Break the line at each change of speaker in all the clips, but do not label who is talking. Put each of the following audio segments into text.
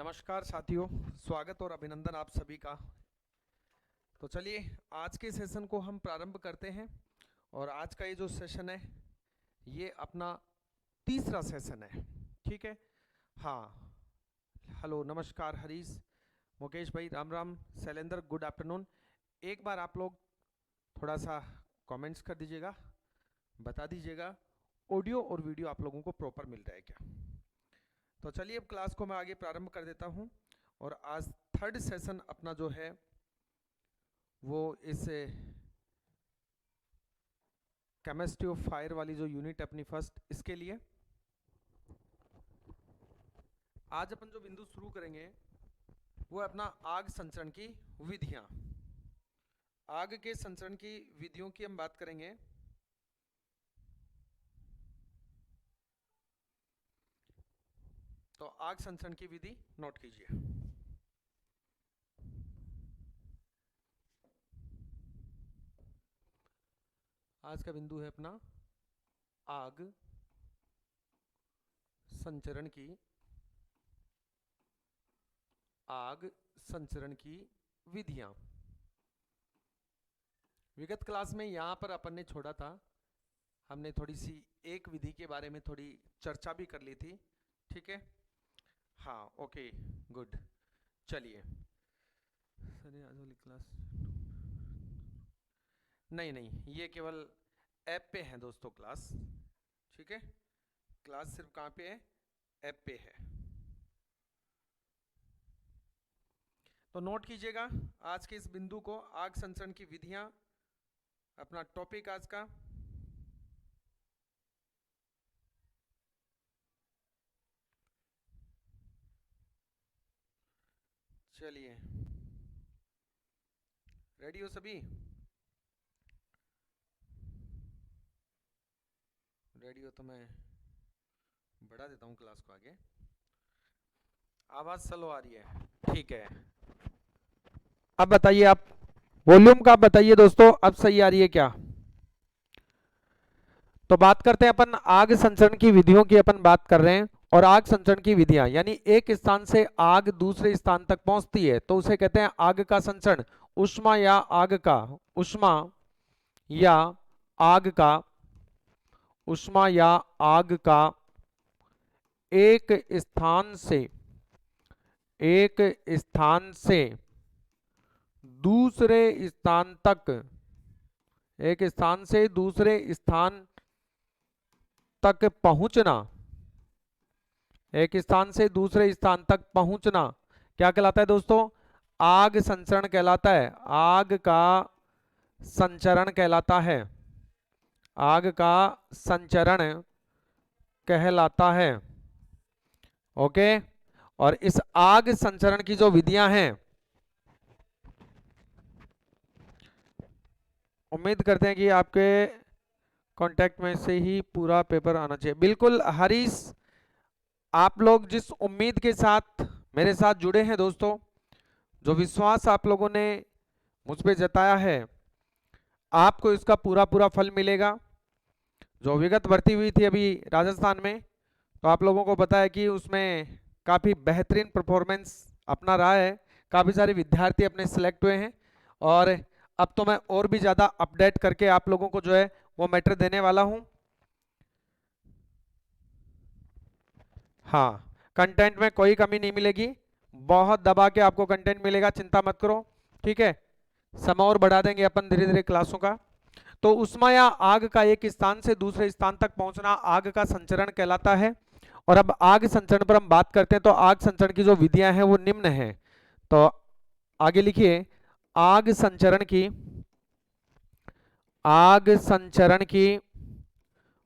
नमस्कार साथियों, स्वागत और अभिनंदन आप सभी का। तो चलिए आज के सेशन को हम प्रारंभ करते हैं। और आज का ये जो सेशन है ये अपना तीसरा सेशन है। ठीक है। हाँ, हेलो, नमस्कार हरीश, मुकेश भाई, राम राम, शैलेंद्र, गुड आफ्टरनून। एक बार आप लोग थोड़ा सा कमेंट्स कर दीजिएगा, बता दीजिएगा ऑडियो और वीडियो आप लोगों को प्रॉपर मिल रहा है क्या। तो चलिए अब क्लास को मैं आगे प्रारंभ कर देता हूं। और आज थर्ड सेशन अपना जो है वो इस केमिस्ट्री ऑफ फायर वाली जो यूनिट अपनी फर्स्ट, इसके लिए आज अपन जो बिंदु शुरू करेंगे वो अपना आग संचरण की विधियां। आग के संचरण की विधियों की हम बात करेंगे। तो आग संचरण की विधि नोट कीजिए। आज का बिंदु है अपना आग संचरण की विधियां। विगत क्लास में यहां पर अपन ने छोड़ा था, हमने थोड़ी सी एक विधि के बारे में थोड़ी चर्चा भी कर ली थी। ठीक है, हाँ, ओके, गुड। चलिए सर, आज वाली क्लास नहीं, ये केवल ऐप पे है दोस्तों क्लास। ठीक है, क्लास सिर्फ कहाँ पे है, ऐप पे है। तो नोट कीजिएगा आज के इस बिंदु को, आग संचरण की विधियां, अपना टॉपिक आज का। चलिए, रेडी हो सभी? रेडी हो तो मैं बढ़ा देता हूँ क्लास को आगे। आवाज स्लो आ रही है, ठीक है। अब बताइए आप, वॉल्यूम का बताइए दोस्तों, अब सही आ रही है क्या? तो बात करते हैं अपन आग संचरण की विधियों की, अपन बात कर रहे हैं। और आग संचरण की विधियां यानी एक स्थान से आग दूसरे स्थान तक पहुंचती है तो उसे कहते हैं आग का संचरण। उष्मा या आग का उष्मा या आग का उष्मा या आग का एक स्थान से दूसरे स्थान तक, एक स्थान से दूसरे स्थान तक पहुंचना, एक स्थान से दूसरे स्थान तक पहुंचना क्या कहलाता है दोस्तों? आग संचरण कहलाता है। आग का संचरण कहलाता है। आग का संचरण कहलाता है। ओके। और इस आग संचरण की जो विधियां हैं, उम्मीद करते हैं कि आपके कांटेक्ट में से ही पूरा पेपर आना चाहिए। बिल्कुल हरीश, आप लोग जिस उम्मीद के साथ मेरे साथ जुड़े हैं दोस्तों, जो विश्वास आप लोगों ने मुझ पे जताया है, आपको इसका पूरा पूरा फल मिलेगा। जो विगत भर्ती हुई थी अभी राजस्थान में, तो आप लोगों को पता है कि उसमें काफ़ी बेहतरीन परफॉर्मेंस अपना रहा है। काफ़ी सारे विद्यार्थी अपने सिलेक्ट हुए हैं। और अब तो मैं और भी ज़्यादा अपडेट करके आप लोगों को जो है वो मैटर देने वाला हूं। हाँ, कंटेंट में कोई कमी नहीं मिलेगी, बहुत दबा के आपको कंटेंट मिलेगा, चिंता मत करो। ठीक है, समय और बढ़ा देंगे अपन धीरे धीरे क्लासों का। तो उष्मा या आग का एक स्थान से दूसरे स्थान तक पहुंचना आग का संचरण कहलाता है। और अब आग संचरण पर हम बात करते हैं। तो आग संचरण की जो विधियां हैं वो निम्न हैं। तो आगे लिखिए, आग संचरण की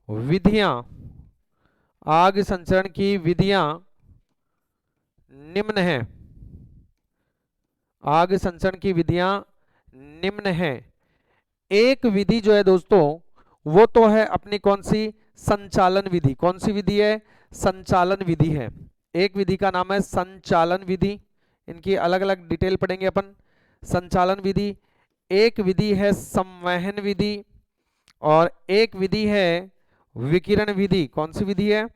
विधियां, आग संचरण की विधियां निम्न हैं। आग संचरण की विधियां निम्न हैं। एक विधि जो है दोस्तों, वो तो है अपनी कौन सी? संचालन विधि। कौन सी विधि है? संचालन विधि है। एक विधि का नाम है संचालन विधि। इनकी अलग अलग डिटेल पढ़ेंगे अपन। संचालन विधि, एक विधि है संवहन विधि, और एक विधि है विकिरण विधि। कौन सी विधि है?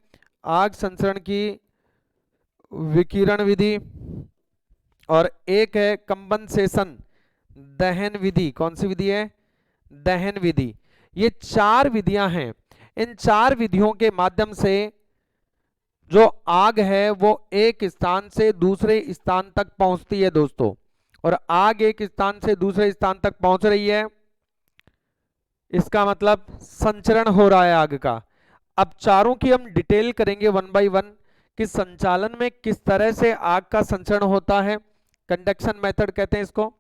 आग संचरण की विकिरण विधि, और एक है कंबनसेशन दहन विधि। कौन सी विधि है? दहन विधि। ये चार विधियां हैं। इन चार विधियों के माध्यम से जो आग है वो एक स्थान से दूसरे स्थान तक पहुंचती है दोस्तों। और आग एक स्थान से दूसरे स्थान तक पहुंच रही है, इसका मतलब संचरण हो रहा है आग का। अब चारों की हम डिटेल करेंगे वन बाय वन कि संचालन में किस तरह से आग का संचरण होता है, कंडक्शन मेथड कहते हैं इसको।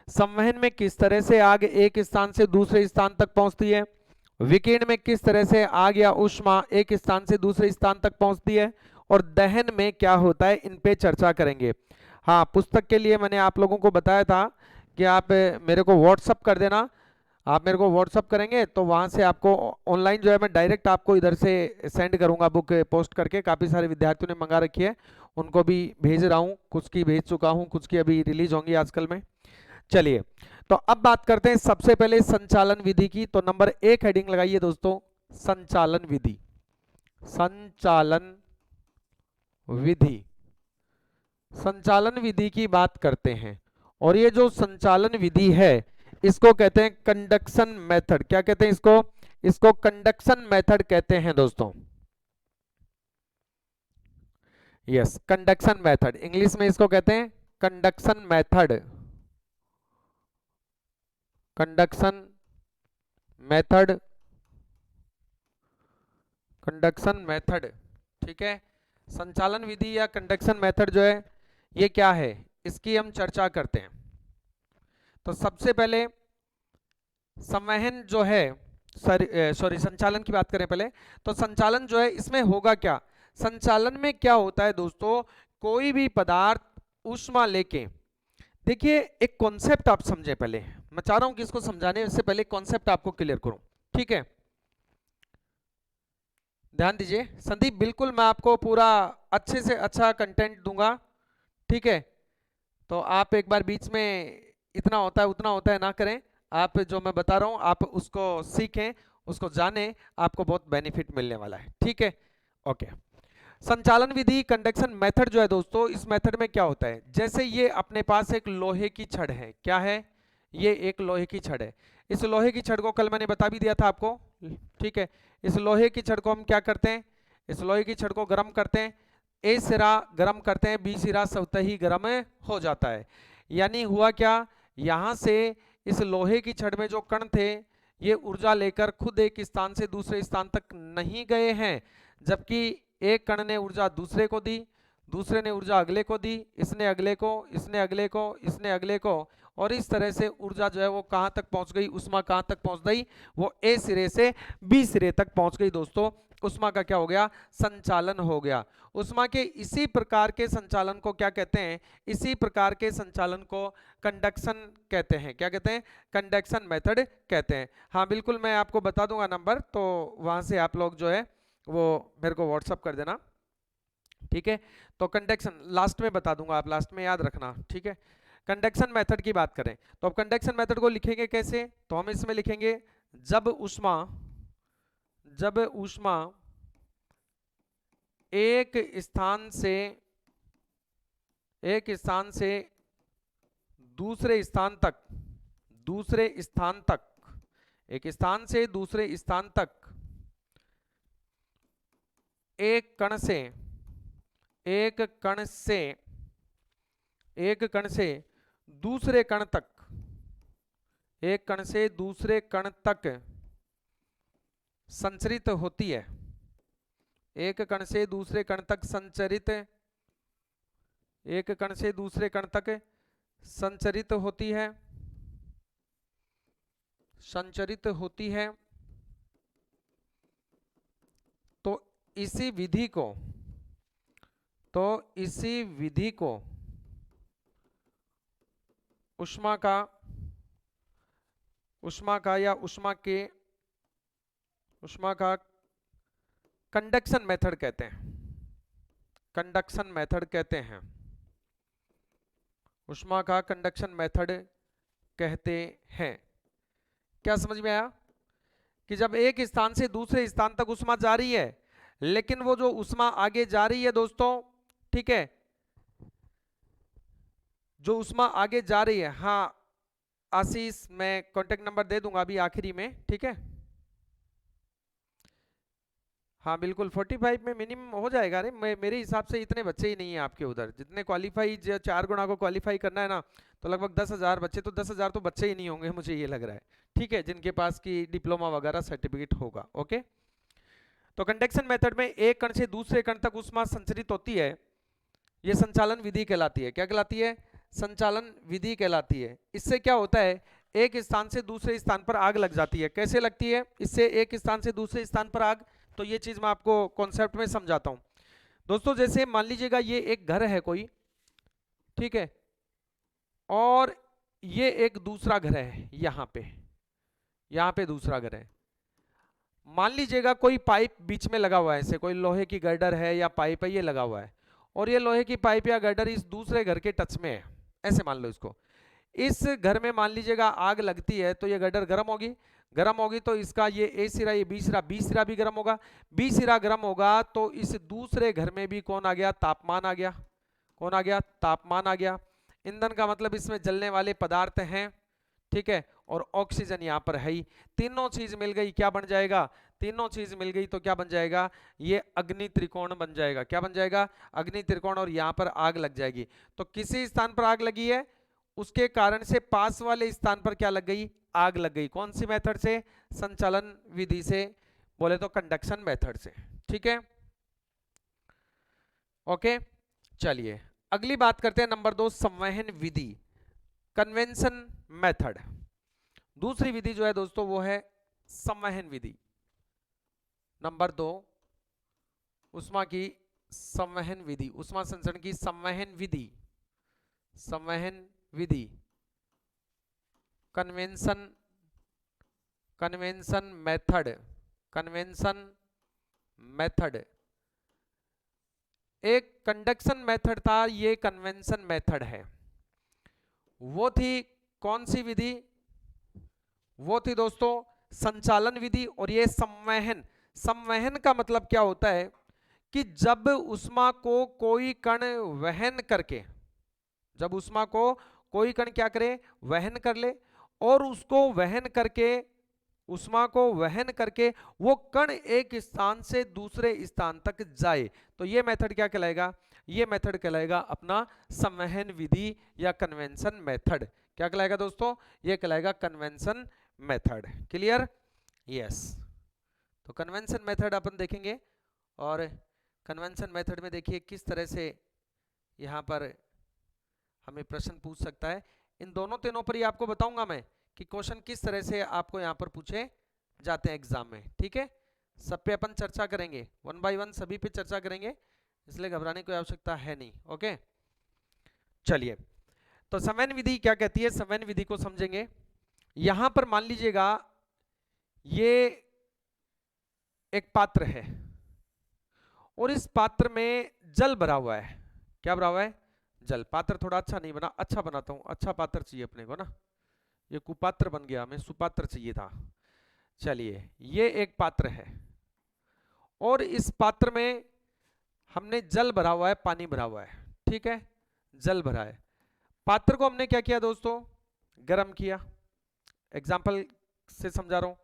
संवहन में किस तरह से आग एक स्थान से दूसरे स्थान तक पहुंचती है। विकिरण में किस तरह से आग या ऊष्मा एक स्थान से दूसरे स्थान तक पहुंचती है। और दहन में क्या होता है, इन पे चर्चा करेंगे। हाँ, पुस्तक के लिए मैंने आप लोगों को बताया था कि आप मेरे को व्हाट्सअप कर देना। आप मेरे को व्हाट्सअप करेंगे तो वहां से आपको ऑनलाइन जो है मैं डायरेक्ट आपको इधर से सेंड करूंगा बुक पोस्ट करके। काफ़ी सारे विद्यार्थियों ने मंगा रखी है, उनको भी भेज रहा हूँ, कुछ की भेज चुका हूँ, कुछ की अभी रिलीज होंगी आजकल में। चलिए, तो अब बात करते हैं सबसे पहले संचालन विधि की। तो नंबर 1 हेडिंग लगाइए दोस्तों, संचालन विधि। संचालन विधि, संचालन विधि की बात करते हैं। और ये जो संचालन विधि है इसको कहते हैं कंडक्शन मेथड। क्या कहते हैं इसको? इसको कंडक्शन मेथड कहते हैं दोस्तों। यस, कंडक्शन मेथड, इंग्लिश में इसको कहते हैं conduction method. Conduction method, conduction method, ठीक है। संचालन विधि या कंडक्शन मेथड जो है ये क्या है, इसकी हम चर्चा करते हैं। तो सबसे पहले संवहन जो है, सॉरी संचालन की बात करें पहले। तो संचालन जो है इसमें होगा क्या, संचालन में क्या होता है दोस्तों, कोई भी पदार्थ ऊष्मा लेके, देखिए एक कॉन्सेप्ट आप समझे पहले, मैं चाह रहा हूं कि इसको समझाने से पहले कॉन्सेप्ट आपको क्लियर करूं, ठीक है। ध्यान दीजिए संदीप, बिल्कुल मैं आपको पूरा अच्छे से अच्छा कंटेंट दूंगा, ठीक है। तो आप एक बार बीच में इतना होता है उतना होता है ना करें। आप जो मैं बता रहा हूं आप उसको सीखें, उसको जानें, आपको बहुत बेनिफिट मिलने वाला है, ठीक है। ओके, संचालन विधि कंडक्शन मेथड जो है दोस्तों, इस मेथड में क्या होता है, जैसे ये अपने पास एक लोहे की छड़ है। क्या है? ये एक लोहे की छड़ है। इस लोहे की छड़ को कल मैंने बता भी दिया था आपको, ठीक है। इस लोहे की छड़ को हम क्या करते हैं, इस लोहे की छड़ को गर्म करते हैं। ए सिरा गर्म करते हैं, बी सिरा स्वतः ही गर्म हो जाता है। यानी हुआ क्या, यहां से इस लोहे की छड़ में जो कण थे ये ऊर्जा लेकर खुद एक स्थान से दूसरे स्थान तक नहीं गए हैं, जबकि एक कण ने ऊर्जा दूसरे को दी, दूसरे ने ऊर्जा अगले को दी, इसने अगले को, इसने अगले को, इसने अगले को, और इस तरह से ऊर्जा जो है वो कहां तक पहुंच गई, उष्मा कहां तक पहुंच गई, वो ए सिरे से बी सिरे तक पहुंच गई दोस्तों। उष्मा का क्या हो गया, संचालन हो गया। उष्मा के इसी प्रकार के संचालन को क्या कहते हैं, इसी प्रकार के संचालन को कंडक्शन कहते हैं। क्या कहते हैं? कंडक्शन मेथड कहते हैं। हाँ बिल्कुल, मैं आपको बता दूंगा नंबर, तो वहां से आप लोग जो है वो मेरे को व्हाट्सअप कर देना, ठीक है। तो कंडक्शन लास्ट में बता दूंगा, आप लास्ट में याद रखना, ठीक है। कंडक्शन मेथड की बात करें तो अब कंडक्शन मेथड को लिखेंगे कैसे, तो हम इसमें लिखेंगे जब ऊष्मा एक स्थान से दूसरे स्थान तक, एक स्थान से दूसरे स्थान तक एक कण से दूसरे कण तक, एक कण से दूसरे कण तक संचरित होती है, एक कण से दूसरे कण तक संचरित, एक कण से दूसरे कण तक संचरित होती है, संचरित होती है। तो इसी विधि को ऊष्मा का कंडक्शन मेथड कहते हैं, कंडक्शन मेथड कहते हैं, ऊष्मा का कंडक्शन मेथड कहते हैं। क्या समझ में आया कि जब एक स्थान से दूसरे स्थान तक ऊष्मा जा रही है, लेकिन वो जो ऊष्मा आगे जा रही है दोस्तों, ठीक है, जो उष्मा आगे जा रही है। हाँ आशीष, मैं कांटेक्ट नंबर दे दूंगा अभी आखिरी में, ठीक है। हाँ बिल्कुल 45 में मिनिमम हो जाएगा। अरे मेरे हिसाब से इतने बच्चे ही नहीं है आपके उधर, जितने क्वालिफाई 4 गुणा को क्वालिफाई करना है ना, तो लगभग 10,000 बच्चे, तो 10,000 तो बच्चे ही नहीं होंगे मुझे ये लग रहा है, ठीक है, जिनके पास की डिप्लोमा वगैरह सर्टिफिकेट होगा। ओके, तो कंडक्शन मेथड में एक कण से दूसरे कण तक ऊष्मा संचरित होती है, ये संचालन विधि कहलाती है। क्या कहलाती है? संचालन विधि कहलाती है। इससे क्या होता है, एक स्थान से दूसरे स्थान पर आग लग जाती है। कैसे लगती है? इससे एक स्थान से दूसरे स्थान पर आग, तो ये चीज मैं आपको कॉन्सेप्ट में समझाता हूं दोस्तों। जैसे मान लीजिएगा ये एक घर है कोई, ठीक है, और ये एक दूसरा घर है, यहां पे दूसरा घर है। मान लीजिएगा कोई पाइप बीच में लगा हुआ है, ऐसे कोई लोहे की गर्डर है या पाइप है, ये लगा हुआ है, और ये लोहे की पाइप या गर्डर इस दूसरे घर के टच में है, ऐसे मान लो इसको। इस घर में मान लीजिएगा आग लगती है, तो ये गर्डर गर्म होगी, तो इसका ये ए सिरा, ये बी सिरा भी गर्म होगा। बी सिरा गर्म होगा तो इस दूसरे घर में भी कौन आ गया? तापमान आ गया। कौन आ गया? तापमान आ गया। ईंधन का मतलब इसमें जलने वाले पदार्थ हैं, ठीक है, और ऑक्सीजन यहाँ पर है ही। तीनों चीज मिल गई, क्या बन जाएगा? तीनों चीज मिल गई तो क्या बन जाएगा? ये अग्नि त्रिकोण बन जाएगा। क्या बन जाएगा? अग्नि त्रिकोण। और यहाँ पर आग लग जाएगी। तो किसी स्थान पर आग लगी है, उसके कारण से पास वाले स्थान पर क्या लग गई? आग लग गई। कौन सी मेथड से? संचालन विधि से, बोले तो कंडक्शन मेथड से, ठीक है। ओके, चलिए अगली बात करते हैं, नंबर 2 संवहन विधि, कन्वेंशन मेथड। दूसरी विधि जो है दोस्तों वो है संवहन विधि। नंबर 2 उष्मा की संवहन विधि, उष्मा संचरण की संवहन विधि, कन्वेंशन मेथड। एक कंडक्शन मेथड था, ये कन्वेंशन मेथड है। वो थी कौन सी विधि? वो थी दोस्तों संचालन विधि। और ये संवहन का मतलब क्या होता है कि जब उष्मा को कोई कण वहन करके, जब उष्मा को कोई कण क्या करे? वहन कर ले, और उसको वहन करके, उष्मा को वहन करके वो कण एक स्थान से दूसरे स्थान तक जाए, तो ये मेथड क्या कहलाएगा? ये मेथड कहलाएगा अपना संवहन विधि या कन्वेंशन मेथड। क्या कहलाएगा दोस्तों? ये कहलाएगा कन्वेंशन मेथड। क्लियर? यस। तो कन्वेंशन मेथड अपन देखेंगे, और कन्वेंशन मेथड में देखिए किस तरह से यहाँ पर हमें प्रश्न पूछ सकता है। इन दोनों तीनों पर ही आपको बताऊंगा मैं कि क्वेश्चन किस तरह से आपको यहाँ पर पूछे जाते हैं एग्जाम में, ठीक है। सब पे अपन चर्चा करेंगे, 1 बाय 1 सभी पे चर्चा करेंगे, इसलिए घबराने की आवश्यकता है नहीं। ओके, चलिए तो संवहन विधि क्या कहती है, संवहन विधि को समझेंगे। यहां पर मान लीजिएगा ये एक पात्र है, और इस पात्र में जल भरा हुआ है। क्या भरा हुआ है? जल। पात्र थोड़ा अच्छा नहीं बना, अच्छा बनाता हूं, अच्छा पात्र चाहिए अपने को ना, ये कुपात्र बन गया, हमें सुपात्र चाहिए था। चलिए ये एक पात्र है, और इस पात्र में हमने जल भरा हुआ है, पानी भरा हुआ है, ठीक है, जल भरा है। पात्र को हमने क्या किया दोस्तों? गर्म किया। एग्जाम्पल से समझा रहा हूं,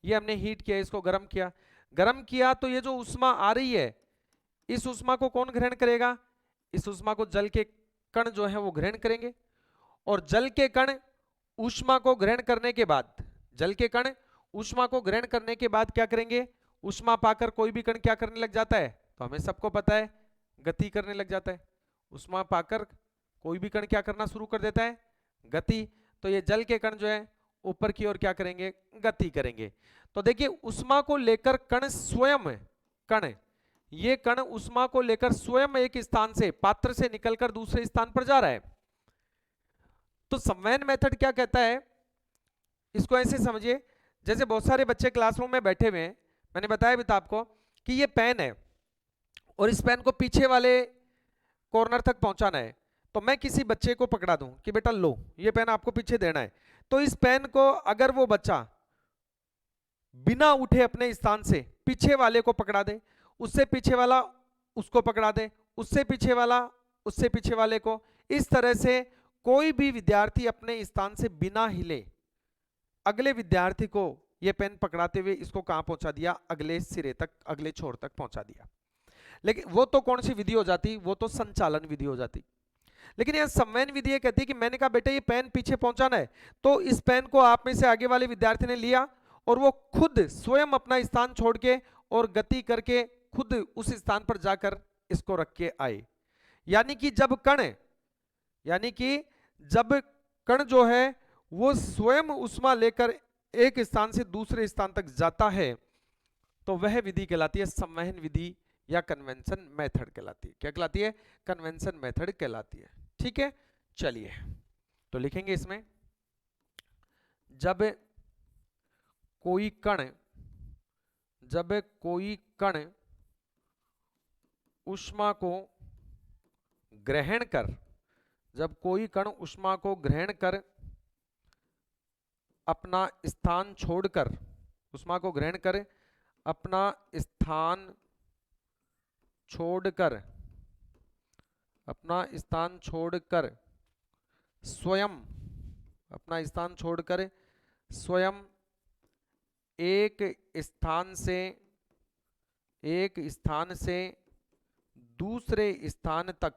ये हमने हीट किया, इसको गर्म किया। गर्म किया तो ये जो उष्मा आ रही है, इस उष्मा को कौन ग्रहण करेगा? इस उष्मा को जल के कण जो है वो ग्रहण करेंगे, और जल के कण ऊष्मा को ग्रहण करने के बाद, जल के कण ऊष्मा को ग्रहण करने के बाद क्या करेंगे? ऊष्मा पाकर कोई भी कण क्या करने लग जाता है? तो हमें सबको पता है, गति करने लग जाता है। ऊष्मा पाकर कोई भी कण क्या करना शुरू कर देता है? गति। तो ये जल के कण जो है ऊपर की ओर क्या करेंगे? गति करेंगे। तो देखिए ऊष्मा को लेकर कण स्वयं, कण ये कण ऊष्मा को लेकर स्वयं एक स्थान से, पात्र से निकलकर दूसरे स्थान पर जा रहा है। तो संवहन मेथड क्या कहता है? इसको ऐसे समझिए, जैसे बहुत सारे बच्चे क्लासरूम में बैठे हुए हैं, मैंने बताया भी था आपको कि ये पेन है, और इस पेन को पीछे वाले कॉर्नर तक पहुंचाना है। तो मैं किसी बच्चे को पकड़ा दूं कि बेटा लो ये पेन आपको पीछे देना है, तो इस पेन को अगर वो बच्चा बिना उठे अपने स्थान से पीछे वाले को पकड़ा दे, उससे पीछे वाला उसको पकड़ा दे, उससे पीछे वाला उससे पीछे वाले को, इस तरह से कोई भी विद्यार्थी अपने स्थान से बिना हिले अगले विद्यार्थी को ये पेन पकड़ाते हुए इसको कहां पहुंचा दिया, अगले सिरे तक, अगले छोर तक पहुंचा दिया। लेकिन वो तो कौन सी विधि हो जाती, वो तो संचालन विधि हो जाती। लेकिन यह संवहन विधि ये कहती है कि मैंने कहा बेटा ये पेन पीछे पहुंचाना है, तो इस पेन को आप में से आगे वाले विद्यार्थी ने लिया और वो खुद स्वयं अपना स्थान छोड़ के और गति करके खुद उस स्थान पर जाकर इसको रख के आए। यानी कि जब कण जो है वो स्वयं उष्मा लेकर एक स्थान से दूसरे स्थान तक जाता है, तो वह विधि कहलाती है संवहन विधि या कन्वेंशन मेथड कहलाती है। क्या कहलाती है? कन्वेंशन मेथड कहलाती है। ठीक है, चलिए तो लिखेंगे इसमें, जब कोई कण ऊष्मा को ग्रहण कर, जब कोई कण ऊष्मा को ग्रहण कर अपना स्थान छोड़कर, ऊष्मा को ग्रहण कर अपना स्थान छोड़कर स्वयं एक स्थान से दूसरे स्थान तक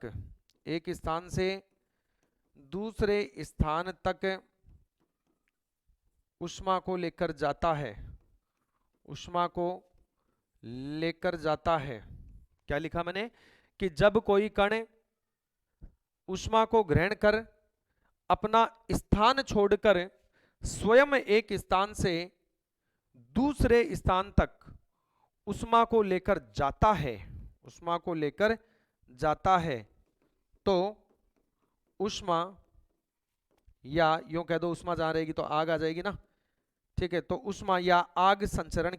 ऊष्मा को लेकर जाता है। क्या लिखा मैंने कि जब कोई कण ऊष्मा को ग्रहण कर अपना स्थान छोड़कर स्वयं एक स्थान से दूसरे स्थान तक ऊष्मा को लेकर जाता है, तो ऊष्मा, या यूं कह दो ऊष्मा जहां रहेगी तो आग आ जाएगी ना, ठीक है, तो ऊष्मा या आग संचरण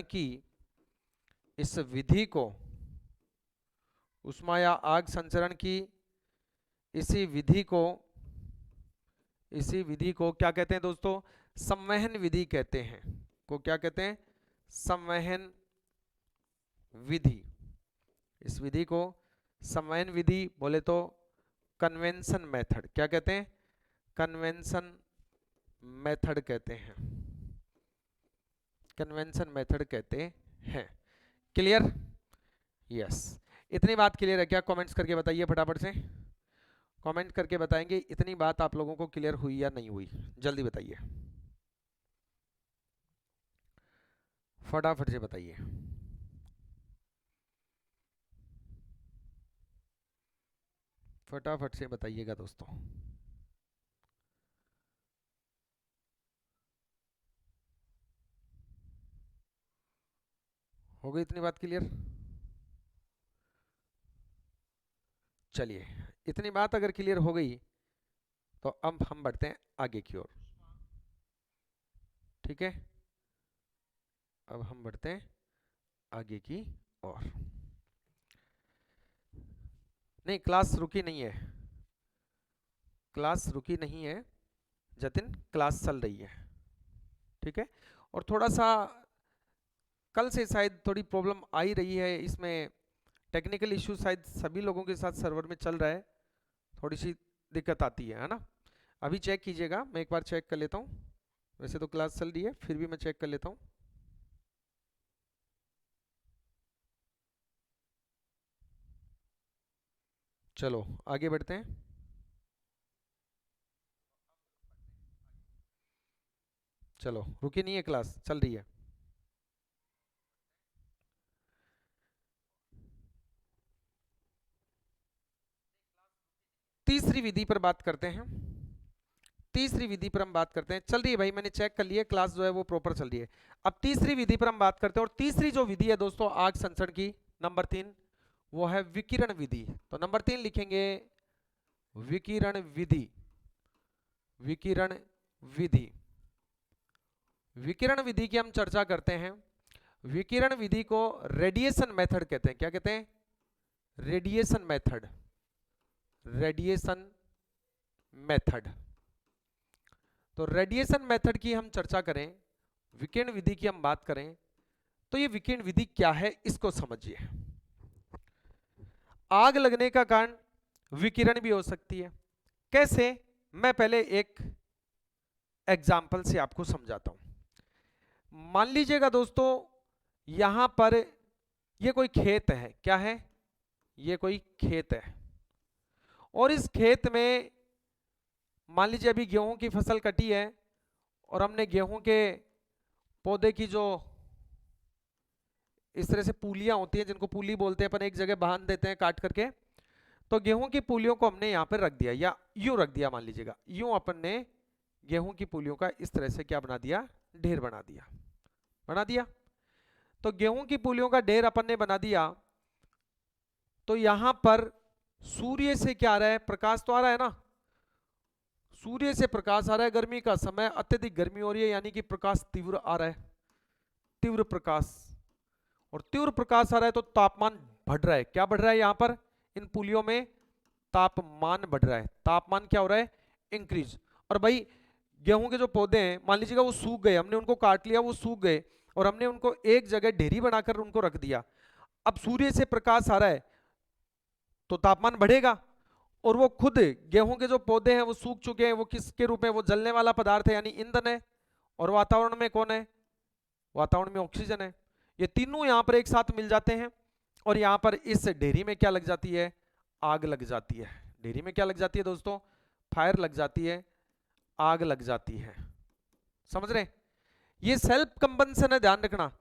की इस विधि को, ऊष्मा या आग संचरण की इसी विधि को क्या कहते हैं दोस्तों? संवहन विधि कहते हैं। को क्या कहते हैं? संवहन विधि। इस विधि को संवहन विधि बोले तो कन्वेंशन मेथड। क्या कहते हैं? कन्वेंशन मेथड कहते हैं। कन्वेंशन मेथड कहते हैं। क्लियर? यस। इतनी बात क्लियर है क्या? कमेंट्स करके बताइए फटाफट से। कमेंट करके बताएंगे इतनी बात आप लोगों को क्लियर हुई या नहीं हुई, जल्दी बताइए, फटाफट से बताइए। फटाफट से बताइएगा दोस्तों। हो गई इतनी बात क्लियर? चलिए, इतनी बात अगर क्लियर हो गई तो अब हम बढ़ते हैं आगे की ओर। ठीक है, अब हम बढ़ते हैं आगे की ओर। नहीं, क्लास रुकी नहीं है, क्लास रुकी नहीं है जतिन, क्लास चल रही है। ठीक है, और थोड़ा सा कल से शायद थोड़ी प्रॉब्लम आ ही रही है इसमें, टेक्निकल इश्यू शायद सभी लोगों के साथ सर्वर में चल रहा है, थोड़ी सी दिक्कत आती है ना। अभी चेक कीजिएगा, मैं एक बार चेक कर लेता हूँ, वैसे तो क्लास चल रही है फिर भी मैं चेक कर लेता हूँ। चलो आगे बढ़ते हैं। चलो, रुकी नहीं है क्लास, चल रही है। तीसरी विधि पर बात करते हैं। तीसरी विधि पर हम बात करते हैं, चल रही है भाई, मैंने चेक कर लिया, क्लास जो है वो प्रॉपर चल रही है। अब तीसरी विधि पर हम बात करते हैं, और तीसरी जो विधि है दोस्तों आग संचरण की, नंबर 3, वो है विकिरण विधि। तो नंबर 3 लिखेंगे विकिरण विधि। विकिरण विधि, विकिरण विधि की हम चर्चा करते हैं। विकिरण विधि को रेडिएशन मेथड कहते हैं। क्या कहते हैं? Radiation method. Radiation method. तो रेडिएशन मेथड की हम चर्चा करें, विकिरण विधि की हम बात करें, तो ये विकिरण विधि क्या है इसको समझिए। आग लगने का कारण विकिरण भी हो सकती है। कैसे? मैं पहले एक एग्जाम्पल से आपको समझाता हूं। मान लीजिएगा दोस्तों, यहां पर ये कोई खेत है। क्या है? ये कोई खेत है और इस खेत में मान लीजिए अभी गेहूं की फसल कटी है और हमने गेहूं के पौधे की जो इस तरह से पूलियां होती हैं, जिनको पूली बोलते हैं, अपन एक जगह बांध देते हैं काट करके, तो गेहूं की पूलियों को हमने यहां पर रख दिया या यूं रख दिया। मान लीजिएगा यूं अपन ने गेहूं की पूलियों का इस तरह से क्या बना दिया? ढेर बना दिया। बना दिया। तो गेहूं की पूलियों का ढेर अपन ने बना दिया, तो यहां पर सूर्य से क्या आ रहा है? प्रकाश तो आ रहा है ना। सूर्य से प्रकाश आ रहा है, गर्मी का समय, अत्यधिक गर्मी हो रही है, यानी कि प्रकाश तीव्र आ रहा है, तीव्र प्रकाश। और तीव्र प्रकाश आ रहा है तो तापमान बढ़ रहा है। क्या बढ़ रहा है? यहां पर इन पुलियों में तापमान बढ़ रहा है। तापमान क्या हो रहा है? इंक्रीज। और भाई गेहूं के जो पौधे हैं, मान लीजिएगा वो सूख गए, हमने उनको काट लिया, वो सूख गए और हमने उनको एक जगह ढेरी बनाकर उनको रख दिया। अब सूर्य से प्रकाश आ रहा है तो तापमान बढ़ेगा और वो खुद गेहूं के जो पौधे हैं वो सूख चुके हैं, वो किसके रूप में? वो जलने वाला पदार्थ है, यानी ईंधन है। और वातावरण में कौन है? वातावरण में ऑक्सीजन है। ये तीनों यहां पर एक साथ मिल जाते हैं और यहां पर इस ढेरी में क्या लग जाती है? आग लग जाती है। ढेरी में क्या लग जाती है दोस्तों? फायर लग जाती है, आग लग जाती है। समझ रहे? ये सेल्फ कंबंशन है, ध्यान रखना।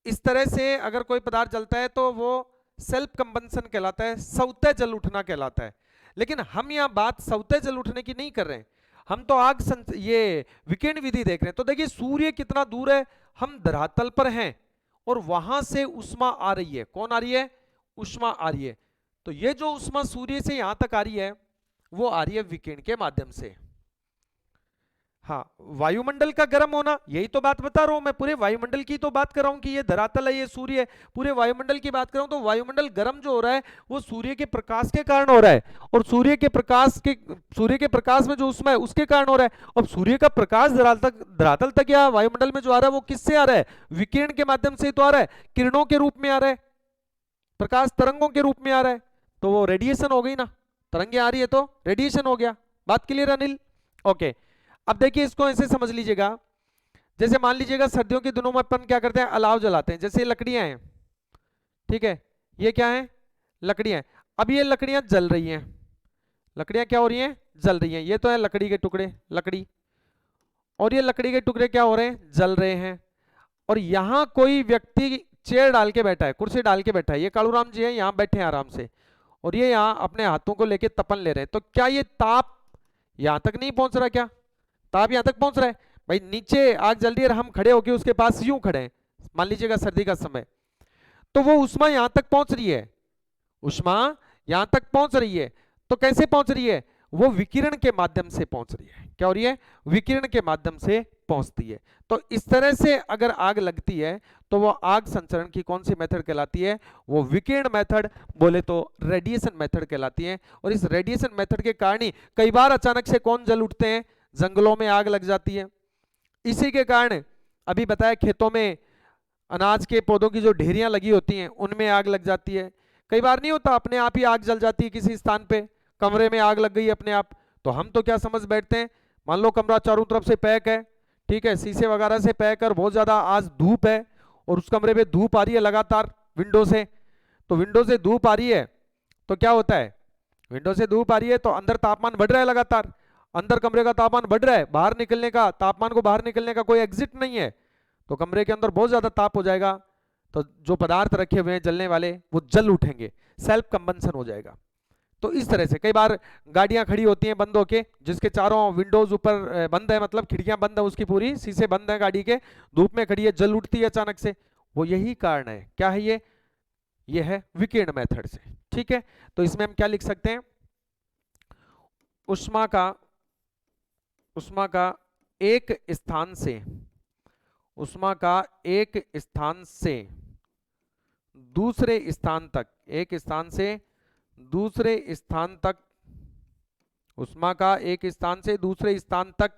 इस तरह से अगर कोई पदार्थ जलता है तो वो सेल्फ कंबंशन कहलाता है, स्वतः जल उठना कहलाता है। लेकिन हम यहां बात स्वतः जल उठने की नहीं कर रहे हैं, हम तो ये विकिरण विधि देख रहे हैं। तो देखिए सूर्य कितना दूर है, हम धरातल पर हैं और वहां से उष्मा आ रही है। कौन आ रही है? उष्मा आ रही है। तो ये जो उष्मा सूर्य से यहां तक आ रही है वो आ रही है विकिरण के माध्यम से। हाँ, वायुमंडल का गर्म होना, यही तो बात बता रहा हूं मैं। पूरे वायुमंडल की तो बात कर रहा हूं कि ये धरातल है, ये सूर्य है, पूरे वायुमंडल की बात कर रहा हूं। तो वायुमंडल गर्म जो हो रहा है वो सूर्य के प्रकाश के कारण हो रहा है और सूर्य के प्रकाश में जो उष्मा है उसके कारण हो रहा है। और सूर्य का प्रकाश धरातल तक या वायुमंडल में जो आ रहा है वो किससे आ रहा है? विकिरण के माध्यम से तो आ रहा है, किरणों के रूप में आ रहा है, प्रकाश तरंगों के रूप में आ रहा है। तो वो रेडिएशन हो गई ना, तरंगे आ रही है तो रेडिएशन हो गया। बात क्लियर अनिल? ओके। अब देखिए इसको ऐसे समझ लीजिएगा, जैसे मान लीजिएगा सर्दियों के दिनों में अपन क्या करते हैं? अलाव जलाते हैं। जैसे लकड़ियां हैं, ठीक है, ये क्या है? लकड़ियां। अब ये लकड़ियां जल रही हैं। लकड़ियां क्या हो रही हैं? जल रही हैं। ये तो है लकड़ी के टुकड़े, लकड़ी, और ये लकड़ी के टुकड़े क्या हो रहे हैं? जल रहे हैं। और यहां कोई व्यक्ति चेयर डाल के बैठा है, कुर्सी डाल के बैठा है, ये कालूराम जी है, यहां बैठे हैं आराम से, और ये यहां अपने हाथों को लेके तपन ले रहे हैं। तो क्या ये ताप यहां तक नहीं पहुंच रहा? क्या ताप यहां तक पहुंच रहा है? भाई नीचे आग जल रही है, हम खड़े होके उसके पास यूं खड़े हैं, मान लीजिएगा सर्दी का समय, तो वो उष्मा यहां तक पहुंच रही है, उष्मा यहां तक पहुंच रही है। तो कैसे पहुंच रही है? वो विकिरण के माध्यम से पहुंच रही है। क्या हो रही है? विकिरण के माध्यम से पहुंचती है। तो इस तरह से अगर आग लगती है तो वो आग संचरण की कौन सी मेथड कहलाती है? वो विकिरण मेथड, बोले तो रेडिएशन मेथड कहलाती है। और इस रेडिएशन मेथड के कारण ही कई बार अचानक से कौन जल उठते हैं? जंगलों में आग लग जाती है। इसी के कारण अभी बताया खेतों में अनाज के पौधों की जो ढेरियां लगी होती हैं उनमें आग लग जाती है। कई बार नहीं होता अपने आप ही आग जल जाती है किसी स्थान पे, कमरे में आग लग गई अपने आप, तो हम तो क्या समझ बैठते हैं, मान लो कमरा चारों तरफ से पैक है, ठीक है, शीशे वगैरह से पैक है, बहुत ज्यादा आज धूप है और उस कमरे में धूप आ रही है लगातार विंडो से, तो विंडो से धूप आ रही है तो क्या होता है? विंडो से धूप आ रही है तो अंदर तापमान बढ़ रहा है लगातार, अंदर कमरे का तापमान बढ़ रहा है, बाहर निकलने का तापमान को बाहर निकलने का कोई एग्जिट नहीं है, तो कमरे के अंदर बहुत ज्यादा ताप हो जाएगा, तो जो पदार्थ रखे हुए हैं जलने वाले वो जल उठेंगे, सेल्फ कंबंशन हो जाएगा। तो इस तरह से कई बार गाड़ियां खड़ी होती हैं बंद होके, जिसके चारों विंडोज ऊपर बंद है, मतलब खिड़कियां बंद है उसकी पूरी, शीशे बंद है गाड़ी के, धूप में खड़ी है, जल उठती है अचानक से, वो यही कारण है। क्या है ये है विकिरण मेथड से। ठीक है, तो इसमें हम क्या लिख सकते हैं? उष्मा का एक स्थान से, उष्मा का एक स्थान से दूसरे स्थान तक, एक स्थान से दूसरे स्थान तक, उष्मा का एक स्थान से दूसरे स्थान तक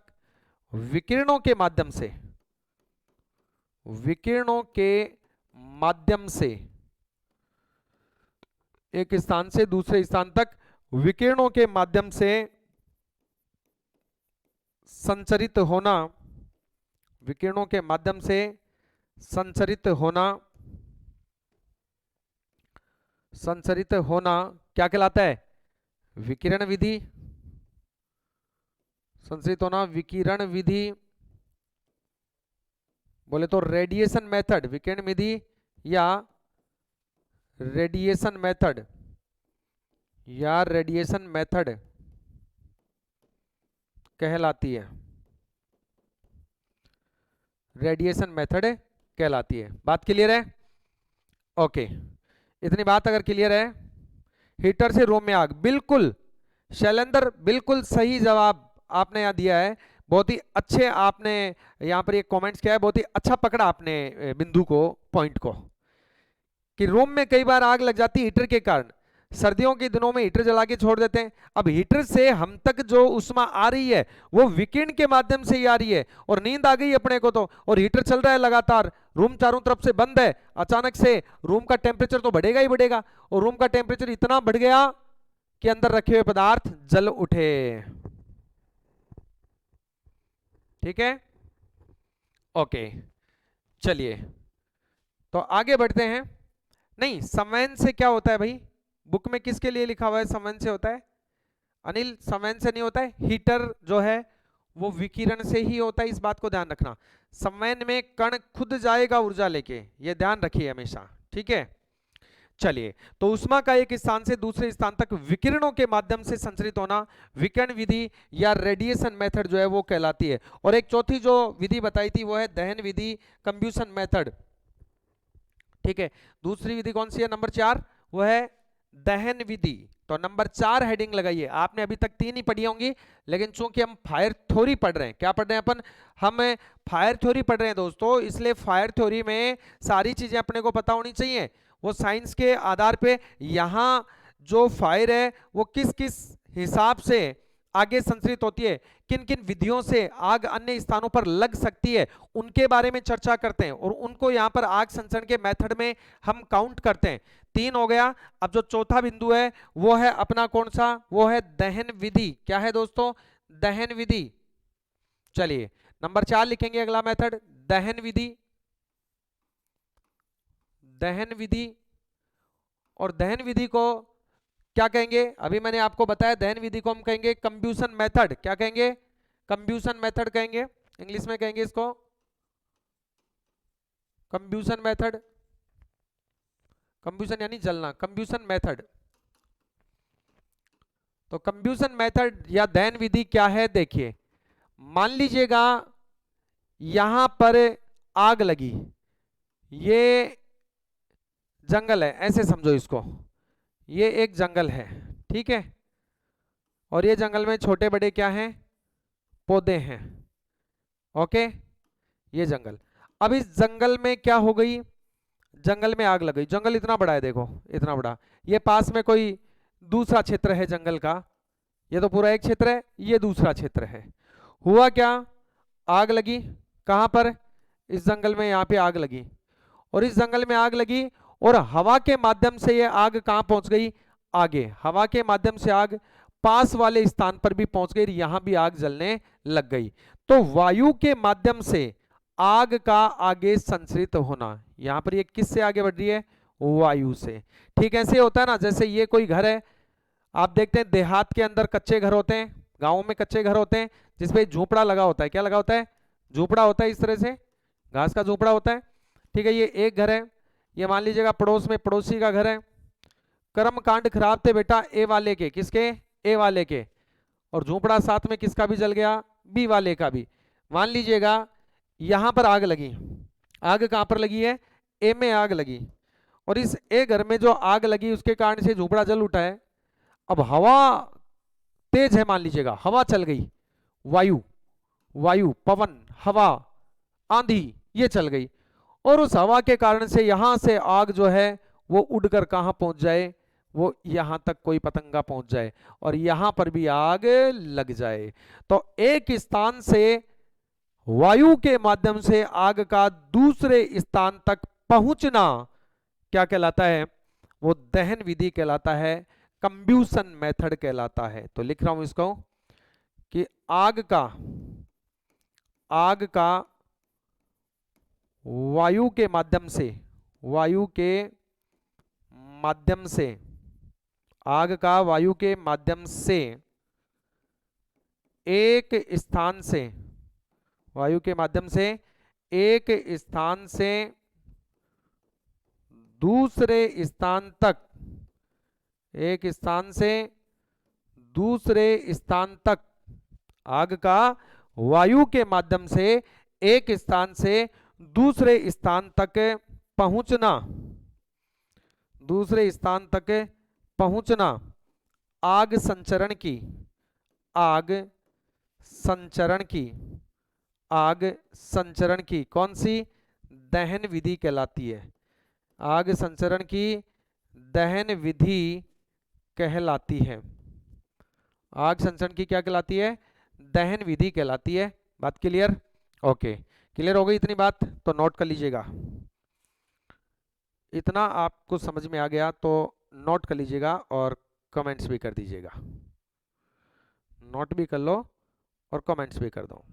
विकिरणों के माध्यम से, विकिरणों के माध्यम से, एक स्थान से दूसरे स्थान तक विकिरणों के माध्यम से संचरित होना, विकिरणों के माध्यम से संचरित होना, संचरित होना क्या कहलाता है? विकिरण विधि। संचरित होना विकिरण विधि, बोले तो रेडिएशन मेथड, विकिरण विधि या रेडिएशन मेथड, या रेडिएशन मेथड कहलाती है, रेडिएशन मेथड कहलाती है। बात क्लियर है? ओके, इतनी बात अगर क्लियर है, हीटर से रूम में आग, बिल्कुल शैलेंद्र, बिल्कुल सही जवाब आपने यहां दिया है। बहुत ही अच्छे आपने यहां पर एक कमेंट्स किया है, बहुत ही अच्छा पकड़ा आपने बिंदु को, पॉइंट को, कि रूम में कई बार आग लग जाती है हीटर के कारण। सर्दियों के दिनों में हीटर जला के छोड़ देते हैं। अब हीटर से हम तक जो उष्मा आ रही है वो विकिरण के माध्यम से ही आ रही है, और नींद आ गई अपने को तो, और हीटर चल रहा है लगातार, रूम चारों तरफ से बंद है, अचानक से रूम का टेम्परेचर तो बढ़ेगा ही बढ़ेगा, और रूम का टेम्परेचर इतना बढ़ गया कि अंदर रखे हुए पदार्थ जल उठे। ठीक है, ओके, चलिए तो आगे बढ़ते हैं। नहीं, संवहन से क्या होता है भाई? बुक में किसके लिए लिखा हुआ है संवहन से होता है? अनिल, संवहन से नहीं होता है। हीटर जो है वो विकिरण से ही होता है, इस बात को ध्यान रखना। संवहन में कण खुद जाएगा ऊर्जा लेके, ये ध्यान रखिए हमेशा, ठीक है। चलिए, तो उष्मा का एक स्थान से दूसरे स्थान तक विकिरणों के माध्यम से संचरित होना विकिरण विधि या रेडिएशन मेथड जो है वो कहलाती है। और एक चौथी जो विधि बताई थी वो है दहन विधि, कंब्यूशन मेथड, ठीक है। दूसरी विधि कौन सी है? नंबर 4, वो है दहन विधि। तो नंबर 4 हेडिंग लगाइए। आपने अभी तक 3 ही पढ़ी होंगी, लेकिन चूंकि हम फायर थ्योरी पढ़ रहे हैं, क्या पढ़ रहे हैं अपन? हम फायर थ्योरी पढ़ रहे हैं दोस्तों, इसलिए फायर थ्योरी में सारी चीजें अपने को पता होनी चाहिए। वो साइंस के आधार पे यहाँ जो फायर है वो किस किस हिसाब से आगे संचरित होती है, किन किन विधियों से आग अन्य स्थानों पर लग सकती है, उनके बारे में चर्चा करते हैं, और उनको यहाँ पर आग संचरण के मेथड में हम काउंट करते हैं। 3 हो गया। अब जो चौथा बिंदु है वो है अपना कौन सा? वो है दहन विधि। क्या है दोस्तों? दहन विधि। चलिए, नंबर 4 लिखेंगे अगला मेथड, दहन विधि। दहन विधि, और दहन विधि को क्या कहेंगे? अभी मैंने आपको बताया, दहन विधि को हम कहेंगे कंब्यूशन मेथड। क्या कहेंगे? कंब्यूशन मेथड कहेंगे, इंग्लिश में कहेंगे इसको कंब्यूशन मेथड। कंब्यूशन यानी जलना, कंब्यूशन मेथड। तो कंब्यूशन मेथड या दहन विधि क्या है? देखिए, मान लीजिएगा यहां पर आग लगी, ये जंगल है, ऐसे समझो इसको, ये एक जंगल है, ठीक है, और ये जंगल में छोटे बड़े क्या हैं? पौधे हैं, ओके, ये जंगल। अब इस जंगल में क्या हो गई? जंगल में आग लग गई। जंगल इतना बड़ा है, देखो इतना बड़ा, ये पास में कोई दूसरा क्षेत्र है जंगल का, ये तो पूरा एक क्षेत्र है, ये दूसरा क्षेत्र है। हुआ क्या? आग लगी। कहां पर? इस जंगल में, यहां पे आग लगी, और इस जंगल में आग लगी, और हवा के माध्यम से ये आग कहां पहुंच गई? आगे। हवा के माध्यम से आग पास वाले स्थान पर भी पहुंच गई, यहां भी आग जलने लग गई। तो वायु के माध्यम से आग का आगे संचरित होना, यहां पर ये किससे आगे बढ़ रही है? वायु से। ठीक ऐसे होता है ना, जैसे ये कोई घर है, आप देखते हैं देहात के अंदर कच्चे घर होते हैं, गांवों में कच्चे घर होते हैं, जिसपे झोपड़ा लगा होता है। क्या लगा होता है? झोपड़ा होता है, इस तरह से घास का झोपड़ा होता है, ठीक है। ये एक घर है, ये मान लीजिएगा पड़ोस में पड़ोसी का घर है। कर्म कांड खराब थे बेटा ए वाले के, किसके? ए वाले के, और झोपड़ा साथ में किसका भी जल गया? बी वाले का भी। मान लीजिएगा यहां पर आग लगी, आग कहां पर लगी है? ए में आग लगी, और इस ए घर में जो आग लगी उसके कारण से झोपड़ा जल उठा है। अब हवा तेज है, मान लीजिएगा हवा चल गई, वायु, वायु, पवन, हवा, आंधी, ये चल गई, और उस हवा के कारण से यहां से आग जो है वो उड़कर कहां पहुंच जाए? वो यहां तक कोई पतंगा पहुंच जाए, और यहां पर भी आग लग जाए। तो एक स्थान से वायु के माध्यम से आग का दूसरे स्थान तक पहुंचना क्या कहलाता है? वो दहन विधि कहलाता है, कंब्यूशन मेथड कहलाता है। तो लिख रहा हूं इसको कि आग का वायु के माध्यम से, वायु के माध्यम से, आग का वायु के माध्यम से एक स्थान से, वायु के माध्यम से एक स्थान से दूसरे स्थान तक, एक स्थान से दूसरे स्थान तक, आग का वायु के माध्यम से एक स्थान से दूसरे स्थान तक पहुंचना, दूसरे स्थान तक पहुंचना आग संचरण की, आग संचरण की, आग संचरण की कौन सी? दहन विधि कहलाती है। आग संचरण की दहन विधि कहलाती है। आग संचरण की क्या कहलाती है? दहन विधि कहलाती है। बात क्लियर? ओके, क्लियर हो गई इतनी बात? तो नोट कर लीजिएगा। इतना आपको समझ में आ गया तो नोट कर लीजिएगा और कमेंट्स भी कर दीजिएगा। नोट भी कर लो और कमेंट्स भी कर दो।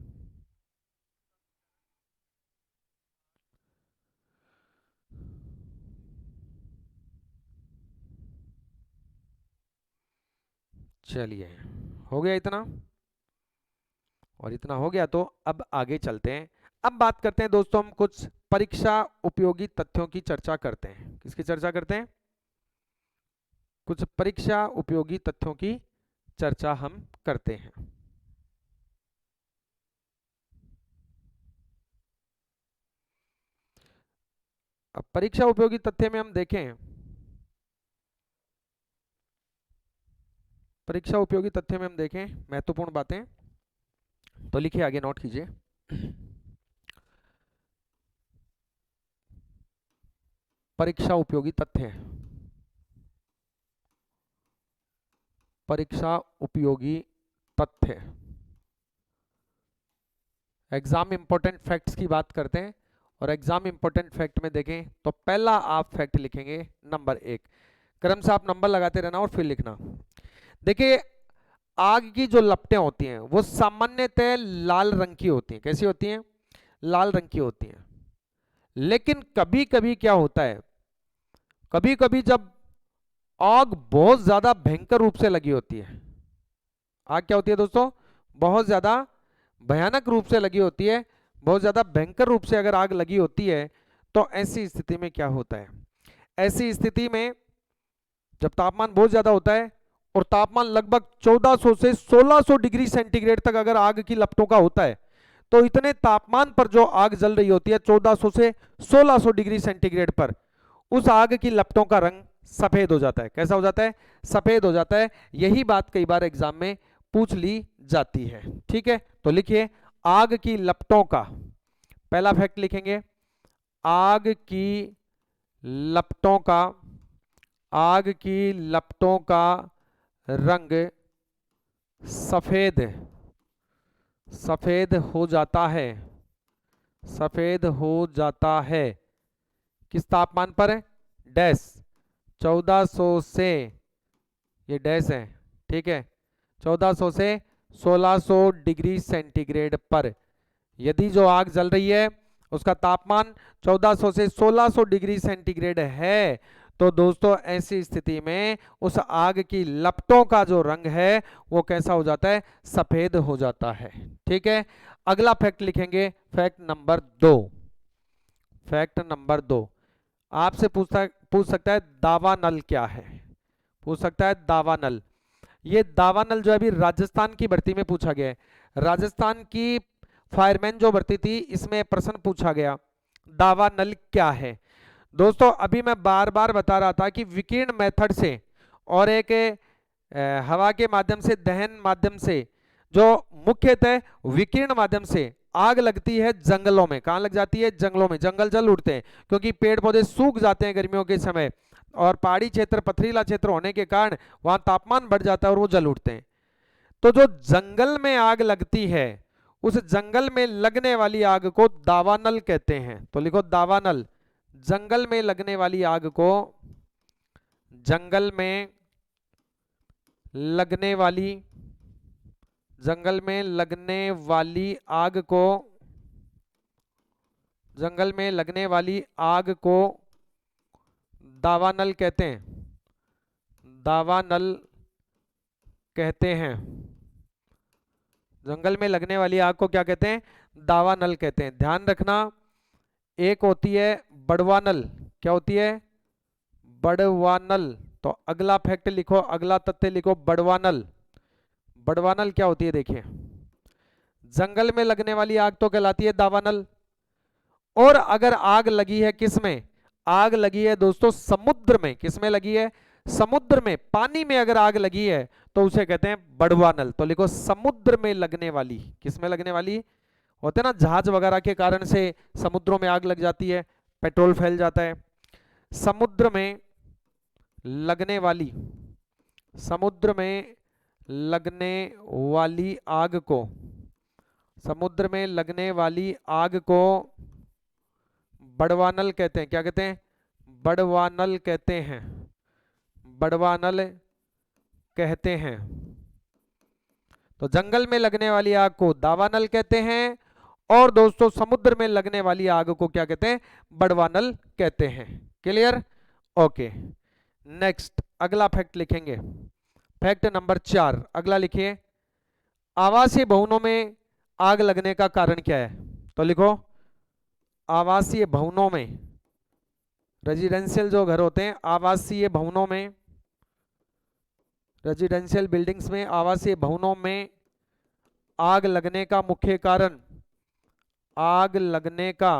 चलिए, हो गया इतना? और इतना हो गया तो अब आगे चलते हैं। अब बात करते हैं दोस्तों, हम कुछ परीक्षा उपयोगी तथ्यों की चर्चा करते हैं। किसकी चर्चा करते हैं? कुछ परीक्षा उपयोगी तथ्यों की चर्चा हम करते हैं। अब परीक्षा उपयोगी तथ्य में हम देखें, परीक्षा उपयोगी तथ्य में हम देखें महत्वपूर्ण बातें, तो लिखिए आगे, नोट कीजिए। परीक्षा उपयोगी तथ्य, परीक्षा उपयोगी तथ्य, एग्जाम इंपॉर्टेंट फैक्ट्स की बात करते हैं। और एग्जाम इंपॉर्टेंट फैक्ट में देखें तो पहला आप फैक्ट लिखेंगे नंबर 1। क्रम से आप नंबर लगाते रहना और फिर लिखना। देखिए, आग की जो लपटें होती हैं वो सामान्यतः लाल रंग की होती हैं। कैसी होती हैं? लाल रंग की होती हैं। लेकिन कभी कभी क्या होता है, कभी कभी जब आग बहुत ज्यादा भयंकर रूप से लगी होती है, आग क्या होती है दोस्तों? बहुत ज्यादा भयानक रूप से लगी होती है, बहुत ज्यादा भयंकर रूप से अगर आग लगी होती है तो ऐसी स्थिति में क्या होता है? ऐसी स्थिति में जब तापमान बहुत ज्यादा होता है और तापमान लगभग 1400 से 1600 डिग्री सेंटीग्रेड तक अगर आग की लपटों का होता है, तो इतने तापमान पर जो आग जल रही होती है 1400 से 1600 डिग्री सेंटीग्रेड पर, उस आग की लपटों का रंग सफेद हो जाता है। कैसा हो जाता है? सफेद हो जाता है। यही बात कई बार एग्जाम में पूछ ली जाती है। ठीक है, तो लिखिए आग की लपटों का, पहला फैक्ट लिखेंगे, आग की लपटों का, आग की लपटों का रंग सफेद, सफेद हो जाता है, सफेद हो जाता है। किस तापमान पर? डैश 1400 से, ये डैश है, ठीक है, 1400 से 1600 डिग्री सेंटीग्रेड पर यदि जो आग जल रही है उसका तापमान 1400 से 1600 डिग्री सेंटीग्रेड है, तो दोस्तों ऐसी स्थिति में उस आग की लपटों का जो रंग है वो कैसा हो जाता है? सफेद हो जाता है। ठीक है, अगला फैक्ट लिखेंगे, फैक्ट नंबर 2। फैक्ट नंबर 2 आपसे पूछ सकता है दावानल क्या है? पूछ सकता है दावानल। ये दावानल जो अभी राजस्थान की भर्ती में पूछा गया है, राजस्थान की फायरमैन जो भर्ती थी इसमें प्रश्न पूछा गया, दावानल क्या है? दोस्तों अभी मैं बार बार बता रहा था कि विकिरण मेथड से और एक हवा के माध्यम से, दहन माध्यम से, जो मुख्यतः विकिरण माध्यम से आग लगती है जंगलों में। कहां लग जाती है? जंगलों में। जंगल जल उठते हैं क्योंकि पेड़ पौधे सूख जाते हैं गर्मियों के समय, और पहाड़ी क्षेत्र, पथरीला क्षेत्र होने के कारण वहां तापमान बढ़ जाता है और वो जल उठते हैं। तो जो जंगल में आग लगती है, उस जंगल में लगने वाली आग को दावानल कहते हैं। तो लिखो दावानल, जंगल में लगने वाली आग को, जंगल में लगने वाली, जंगल में लगने वाली आग को, जंगल में लगने वाली आग को दावानल कहते हैं, दावानल कहते हैं। जंगल में लगने वाली आग को क्या कहते हैं? दावानल कहते हैं। ध्यान रखना, एक होती है बड़वानल। क्या होती है? बड़वानल। तो अगला फैक्ट लिखो, अगला तथ्य लिखो, बड़वानल। बड़वानल क्या होती है? देखिए, जंगल में लगने वाली आग तो कहलाती है दावानल, और अगर आग लगी है किसमें? आग लगी है दोस्तों समुद्र में। किसमें लगी है? समुद्र में, पानी में अगर आग लगी है तो उसे कहते हैं बड़वानल। तो लिखो समुद्र में लगने वाली। किसमें लगने वाली? होते ना जहाज वगैरह के कारण से समुद्रों में आग लग जाती है, पेट्रोल फैल जाता है। समुद्र में लगने वाली, समुद्र में लगने वाली आग को, समुद्र में लगने वाली आग को बड़वानल कहते हैं। क्या कहते हैं? बड़वानल कहते हैं, बड़वानल कहते हैं। तो जंगल में लगने वाली आग को दावानल कहते हैं, और दोस्तों समुद्र में लगने वाली आग को क्या कहते हैं? बड़वानल कहते हैं। क्लियर? ओके, नेक्स्ट अगला फैक्ट लिखेंगे, फैक्ट नंबर 4। अगला लिखिए, आवासीय भवनों में आग लगने का कारण क्या है? तो लिखो, आवासीय भवनों में, रेजिडेंशियल जो घर होते हैं, आवासीय भवनों में, रेजिडेंशियल बिल्डिंग्स में, आवासीय भवनों में आग लगने का मुख्य कारण, आग लगने का,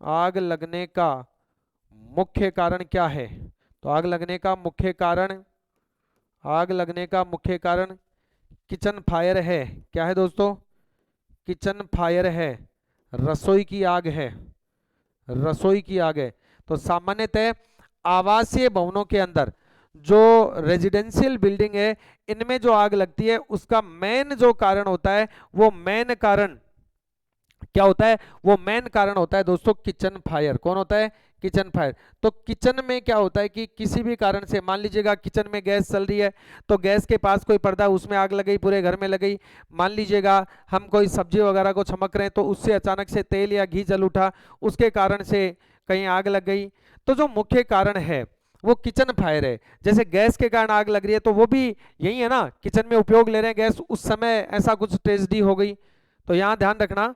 आग लगने का मुख्य कारण क्या है? तो आग लगने का मुख्य कारण, आग लगने का मुख्य कारण किचन फायर है। क्या है दोस्तों? किचन फायर है, रसोई की आग है, रसोई की आग है। तो सामान्यतः आवासीय भवनों के अंदर जो रेजिडेंशियल बिल्डिंग है, इनमें जो आग लगती है उसका मेन जो कारण होता है, वो मेन कारण क्या होता है? वो मेन कारण होता है दोस्तों किचन फायर। कौन होता है? Kitchen fire. तो किचन में क्या होता है कि किसी भी कारण से, मान लीजिएगा किचन में गैस चल रही है, तो गैस के पास कोई पर्दा, उसमें आग लग गई, पूरे घर में लग गई। मान लीजिएगा हम कोई सब्जी वगैरह को छमक रहे हैं, तो उससे अचानक से तेल या घी जल उठा, उसके कारण से कहीं आग लग गई। तो जो मुख्य कारण है वो किचन फायर है। जैसे गैस के कारण आग लग रही है, तो वो भी यही है ना, किचन में उपयोग ले रहे हैं गैस, उस समय ऐसा कुछ ट्रेजेडी हो गई। तो यहाँ ध्यान रखना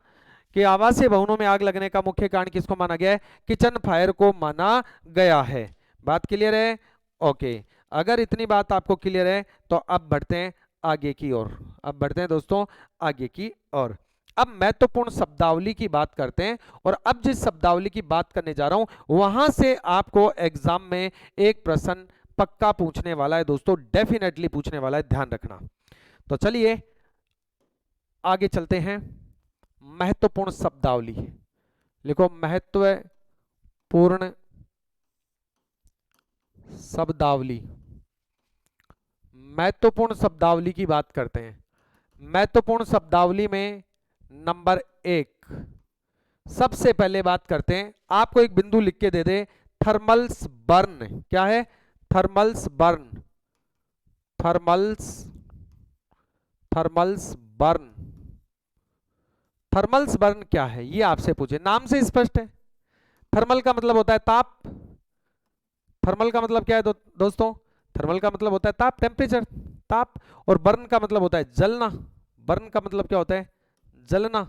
कि आवासीय भवनों में आग लगने का मुख्य कारण किसको माना गया है? किचन फायर को माना गया है। बात क्लियर है? ओके, अगर इतनी बात आपको क्लियर है तो अब बढ़ते हैं आगे की ओर। अब बढ़ते हैं दोस्तों आगे की ओर। अब महत्वपूर्ण शब्दावली की बात करते हैं, और अब जिस शब्दावली की बात करने जा रहा हूं वहां से आपको एग्जाम में एक प्रश्न पक्का पूछने वाला है दोस्तों, डेफिनेटली पूछने वाला है, ध्यान रखना। तो चलिए आगे चलते हैं। महत्वपूर्ण शब्दावली लिखो, महत्वपूर्ण शब्दावली। महत्वपूर्ण शब्दावली की बात करते हैं। महत्वपूर्ण शब्दावली में नंबर 1, सबसे पहले बात करते हैं, आपको एक बिंदु लिख के दे दे, थर्मल्स बर्न। क्या है? Thermals burn, thermals, thermals burn. Thermals burn क्या है ये आपसे पूछे, नाम से स्पष्ट है। थर्मल का मतलब होता है ताप। थर्मल का मतलब क्या है दोस्तों? थर्मल का मतलब होता है ताप, टेम्परेचर, ताप। और बर्न का मतलब होता है जलना। बर्न का मतलब क्या होता है? जलना।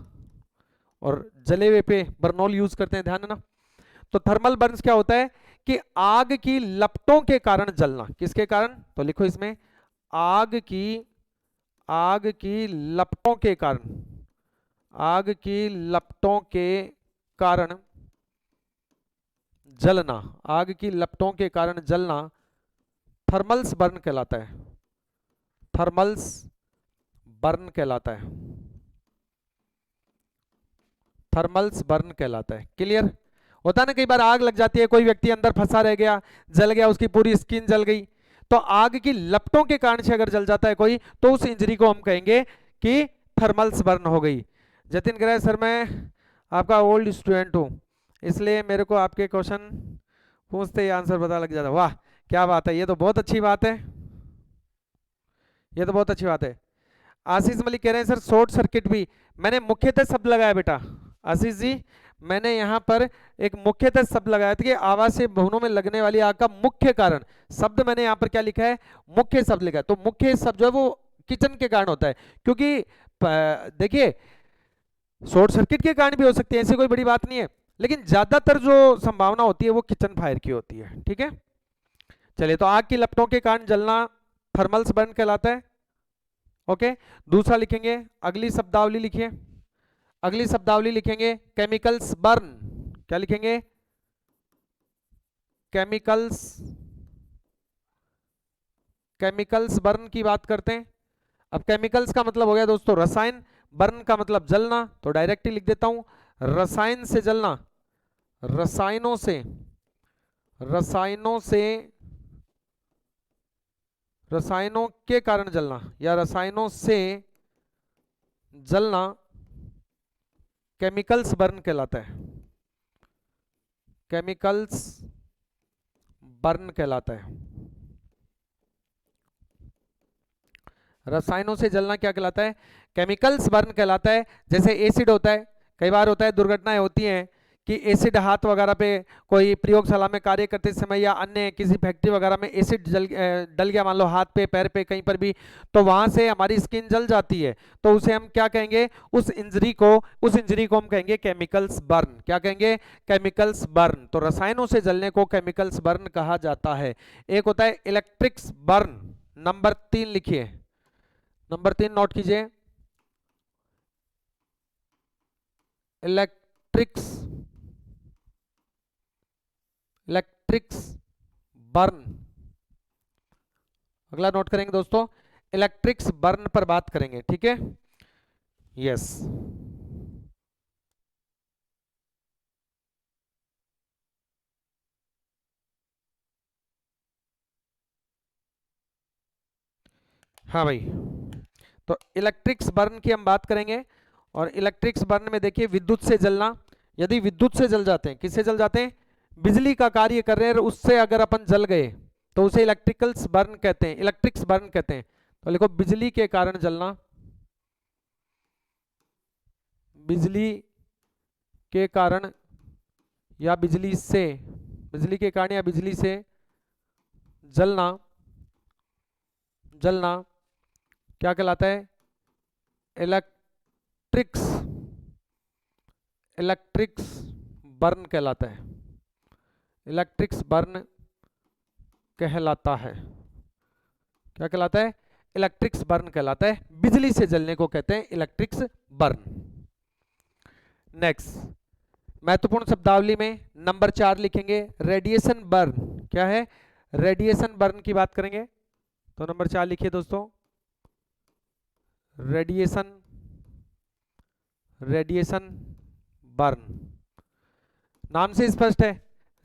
और जले हुए पे बर्नॉल यूज करते हैं, ध्यान देना। तो थर्मल बर्न्स क्या होता है कि आग की लपटों के कारण जलना। किसके कारण? तो लिखो इसमें, आग की लपटों के कारण, आग की लपटों के कारण जलना, आग की लपटों के कारण जलना थर्मल्स बर्न कहलाता है। थर्मल्स बर्न कहलाता है, थर्मल्स बर्न कहलाता है। क्लियर? होता है ना, कई बार आग लग जाती है, कोई व्यक्ति अंदर फंसा रह गया, जल गया, उसकी पूरी स्किन जल गई। तो आग की लपटों के कारण से अगर जल जाता है कोई, तो उस इंजरी को हम कहेंगे कि थर्मल्स बर्न हो गई। जतिन ग्रह सर, मैं आपका ओल्ड स्टूडेंट हूँ, इसलिए मेरे को आपके क्वेश्चन पूछते ही आंसर पता लग जाता। वाह क्या बात है, ये तो बहुत अच्छी बात है, ये तो बहुत अच्छी बात है। आशीष मलिक कह रहे हैं सर शॉर्ट सर्किट भी, मैंने मुख्यतः शब्द लगाया बेटा आशीष जी, मैंने यहाँ पर एक मुख्यतः शब्द लगाया था कि आवासीय भवनों में लगने वाली आग का मुख्य कारण, शब्द मैंने यहाँ पर क्या लिखा है, मुख्य शब्द लिखा है। तो मुख्य शब्द जो है वो किचन के कारण होता है, क्योंकि देखिए शॉर्ट सर्किट के कारण भी हो सकती है, ऐसी कोई बड़ी बात नहीं है, लेकिन ज्यादातर जो संभावना होती है वो किचन फायर की होती है। ठीक है, चलिए तो आग की लपटों के कारण जलना थर्मल्स बर्न कहलाता है। ओके, दूसरा लिखेंगे, अगली शब्दावली लिखिए, अगली शब्दावली लिखेंगे केमिकल्स बर्न, क्या लिखेंगे, केमिकल्स, केमिकल्स बर्न की बात करते हैं। अब केमिकल्स का मतलब हो गया दोस्तों रसायन, बर्न का मतलब जलना, तो डायरेक्टली लिख देता हूं रसायन से जलना, रसायनों से, रसायनों से, रसायनों के कारण जलना या रसायनों से जलना केमिकल्स बर्न कहलाता है, केमिकल्स बर्न कहलाता है। रसायनों से जलना क्या कहलाता है, केमिकल्स बर्न कहलाता है। जैसे एसिड होता है, कई बार होता है दुर्घटनाएं होती हैं कि एसिड हाथ वगैरह पे, कोई प्रयोगशाला में कार्य करते समय या अन्य किसी फैक्ट्री वगैरह में एसिड डल गया मान लो हाथ पे पैर पे कहीं पर भी, तो वहां से हमारी स्किन जल जाती है, तो उसे हम क्या कहेंगे, उस इंजरी को हम कहेंगे केमिकल्स बर्न, क्या कहेंगे, केमिकल्स बर्न। तो रसायनों से जलने को केमिकल्स बर्न कहा जाता है। एक होता है इलेक्ट्रिक्स बर्न, नंबर 3 लिखिए, नंबर 3 नोट कीजिए, इलेक्ट्रिक्स, इलेक्ट्रिक्स बर्न, अगला नोट करेंगे दोस्तों, इलेक्ट्रिक्स बर्न पर बात करेंगे। ठीक है, यस, हाँ भाई, तो इलेक्ट्रिक्स बर्न की हम बात करेंगे। और इलेक्ट्रिक्स बर्न में देखिए विद्युत से जलना, यदि विद्युत से जल जाते हैं, किससे जल जाते हैं, बिजली का कार्य कर रहे हैं उससे अगर अपन जल गए तो उसे इलेक्ट्रिकल्स बर्न कहते हैं, इलेक्ट्रिक्स बर्न कहते हैं। तो लिखो बिजली के कारण जलना, बिजली के कारण या बिजली से, बिजली के कारण या बिजली से जलना, जलना क्या कहलाता है, इलेक्ट्रिक्स, इलेक्ट्रिक्स बर्न कहलाता है, इलेक्ट्रिक्स बर्न कहलाता है, क्या कहलाता है, इलेक्ट्रिक्स बर्न कहलाता है, बिजली से जलने को कहते हैं इलेक्ट्रिक्स बर्न। नेक्स्ट महत्वपूर्ण शब्दावली में नंबर 4 लिखेंगे रेडिएशन बर्न, क्या है, रेडिएशन बर्न की बात करेंगे। तो नंबर 4 लिखिए दोस्तों, रेडिएशन, रेडिएशन बर्न, नाम से स्पष्ट है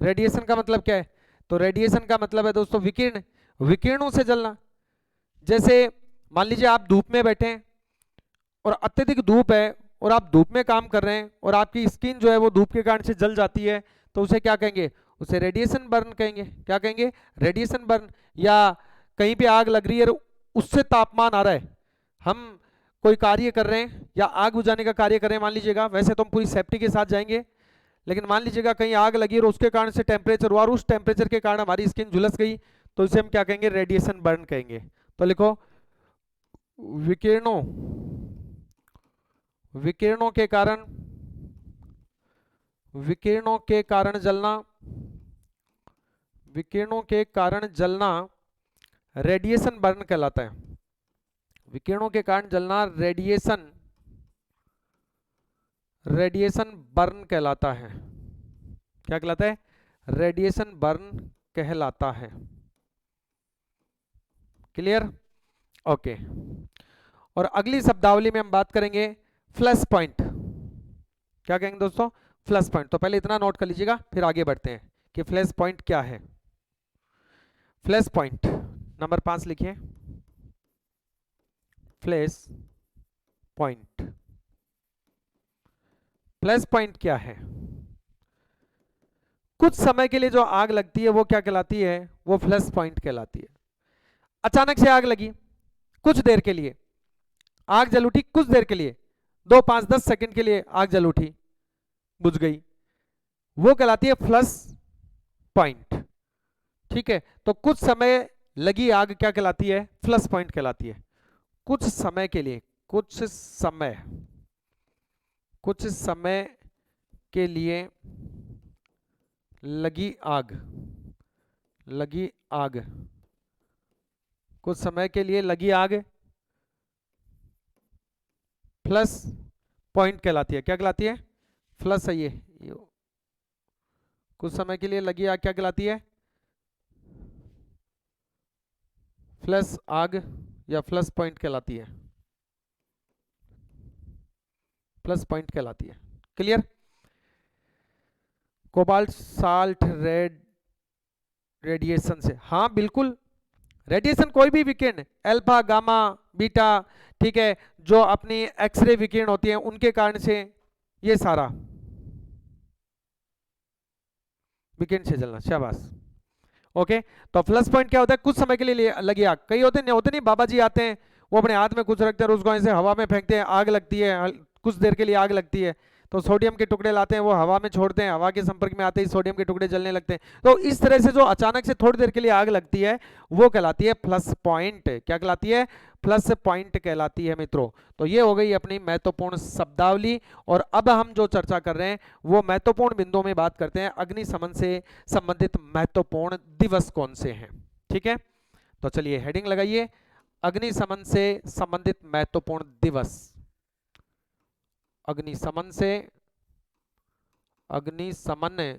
रेडिएशन का मतलब क्या है, तो रेडिएशन का मतलब है दोस्तों विकिरण, विकिरणों से जलना। जैसे मान लीजिए आप धूप में बैठे हैं और अत्यधिक धूप है और आप धूप में काम कर रहे हैं और आपकी स्किन जो है वो धूप के कारण से जल जाती है, तो उसे क्या कहेंगे, उसे रेडिएशन बर्न कहेंगे, क्या कहेंगे, रेडिएशन बर्न। या कहीं पे आग लग रही है, उससे तापमान आ रहा है, हम कोई कार्य कर रहे हैं या आग बुझाने का कार्य कर रहे हैं, मान लीजिएगा वैसे तो हम पूरी सेफ्टी के साथ जाएंगे, लेकिन मान लीजिएगा कहीं आग लगी और उसके कारण से टेम्परेचर हुआ और उस टेम्परेचर के कारण हमारी स्किन झुलस गई, तो इसे हम क्या कहेंगे, रेडिएशन बर्न कहेंगे। तो लिखो विकिरणों, विकिरणों के कारण, विकिरणों के कारण जलना, विकिरणों के कारण जलना रेडिएशन बर्न कहलाता है, विकिरणों के कारण जलना रेडिएशन, रेडिएशन बर्न कहलाता है, क्या कहलाता है, रेडिएशन बर्न कहलाता है। Clear, okay. और अगली शब्दावली में हम बात करेंगे फ्लैश पॉइंट, क्या कहेंगे दोस्तों, फ्लैश पॉइंट। तो पहले इतना नोट कर लीजिएगा फिर आगे बढ़ते हैं कि फ्लैश पॉइंट क्या है। फ्लैश पॉइंट नंबर 5 लिखिए, फ्लैश पॉइंट, फ्लैश पॉइंट क्या है, कुछ समय के लिए जो आग लगती है वो क्या कहलाती है? वो फ्लैश पॉइंट कहलाती है। अचानक से आग लगी, कुछ देर के लिए आग जल उठी, कुछ देर के लिए 2 5 10 सेकंड के लिए आग जल उठी, बुझ गई, वो कहलाती है फ्लश पॉइंट। ठीक है, तो कुछ समय लगी आग क्या कहलाती है? फ्लश पॉइंट कहलाती है। कुछ समय के लिए, कुछ समय के लिए लगी आग, कुछ समय के लिए लगी आग फ्लश पॉइंट कहलाती है। क्या कहलाती है? फ्लश है ये। कुछ समय के लिए लगी आग क्या कहलाती है? फ्लश आग या फ्लश पॉइंट कहलाती है। फ्लश पॉइंट कहलाती है। क्लियर? कोबाल्ट साल्ट रेडिएशन से, हाँ बिल्कुल, रेडिएशन कोई भी विकिरण, अल्फा गामा बीटा, ठीक है, जो अपनी एक्सरे विकिरण होती है उनके कारण से ये सारा विकिरण से जलना। शाबाश। ओके, तो प्लस पॉइंट क्या होता है? कुछ समय के लिए लगी आग। कई होते नहीं, बाबा जी आते हैं, वो अपने हाथ में कुछ रखते हैं और उसको ऐसे हवा में फेंकते हैं, आग लगती है, कुछ देर के लिए आग लगती है। तो सोडियम के टुकड़े लाते हैं, वो हवा में छोड़ते हैं, हवा के संपर्क में आते ही सोडियम के टुकड़े जलने लगते हैं। तो इस तरह से जो अचानक से थोड़ी देर के लिए आग लगती है वो कहलाती है प्लस पॉइंट। क्या कहलाती है? प्लस पॉइंट कहलाती है मित्रों। तो ये हो गई अपनी महत्वपूर्ण शब्दावली। और अब हम जो चर्चा कर रहे हैं वो महत्वपूर्ण बिंदुओं में बात करते हैं, अग्निशमन से संबंधित महत्वपूर्ण दिवस कौन से हैं। ठीक है, तो चलिए हेडिंग लगाइए, अग्निशमन से संबंधित महत्वपूर्ण दिवस। अग्निशमन से अग्निशमन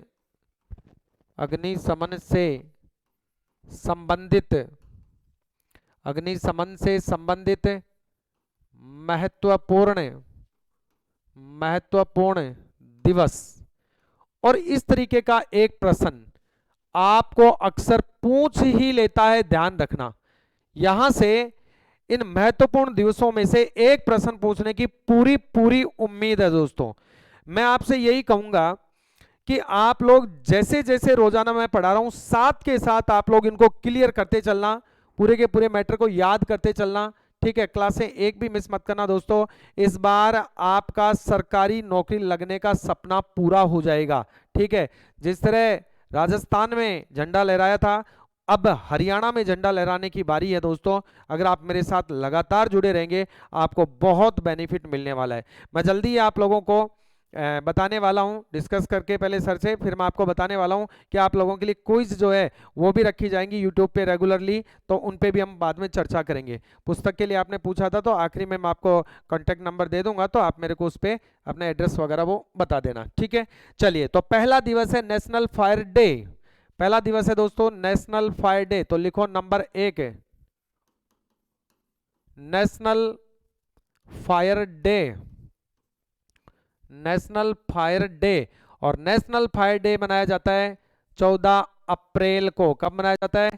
अग्निशमन से संबंधित अग्निशमन से संबंधित महत्वपूर्ण महत्वपूर्ण दिवस। और इस तरीके का एक प्रश्न आपको अक्सर पूछ ही लेता है, ध्यान रखना। यहां से इन महत्वपूर्ण दिवसों में से एक प्रश्न पूछने की पूरी पूरी उम्मीद है दोस्तों। मैं आपसे यही कहूंगा कि आप लोग जैसे जैसे रोजाना मैं पढ़ा रहा हूं, साथ के साथ आप लोग इनको क्लियर करते चलना, पूरे के पूरे मैटर को याद करते चलना। ठीक है, क्लासें एक भी मिस मत करना दोस्तों। इस बार आपका सरकारी नौकरी लगने का सपना पूरा हो जाएगा। ठीक है, जिस तरह राजस्थान में झंडा लहराया था, अब हरियाणा में झंडा लहराने की बारी है दोस्तों। अगर आप मेरे साथ लगातार जुड़े रहेंगे आपको बहुत बेनिफिट मिलने वाला है। मैं जल्दी ही आप लोगों को बताने वाला हूं, डिस्कस करके पहले सर से, फिर मैं आपको बताने वाला हूं कि आप लोगों के लिए क्विज जो है वो भी रखी जाएंगी यूट्यूब पे रेगुलरली, तो उन पे भी हम बाद में चर्चा करेंगे। पुस्तक के लिए आपने पूछा था, तो आखिरी में मैं आपको कॉन्टैक्ट नंबर दे दूंगा, तो आप मेरे को उस पर अपना एड्रेस वगैरह वो बता देना। ठीक है, चलिए, तो पहला दिवस है नेशनल फायर डे। पहला दिवस है दोस्तों नेशनल फायर डे, तो लिखो number 1 national fire day. National fire day, और नेशनल फायर डे मनाया जाता है 14 अप्रैल को। कब मनाया जाता है?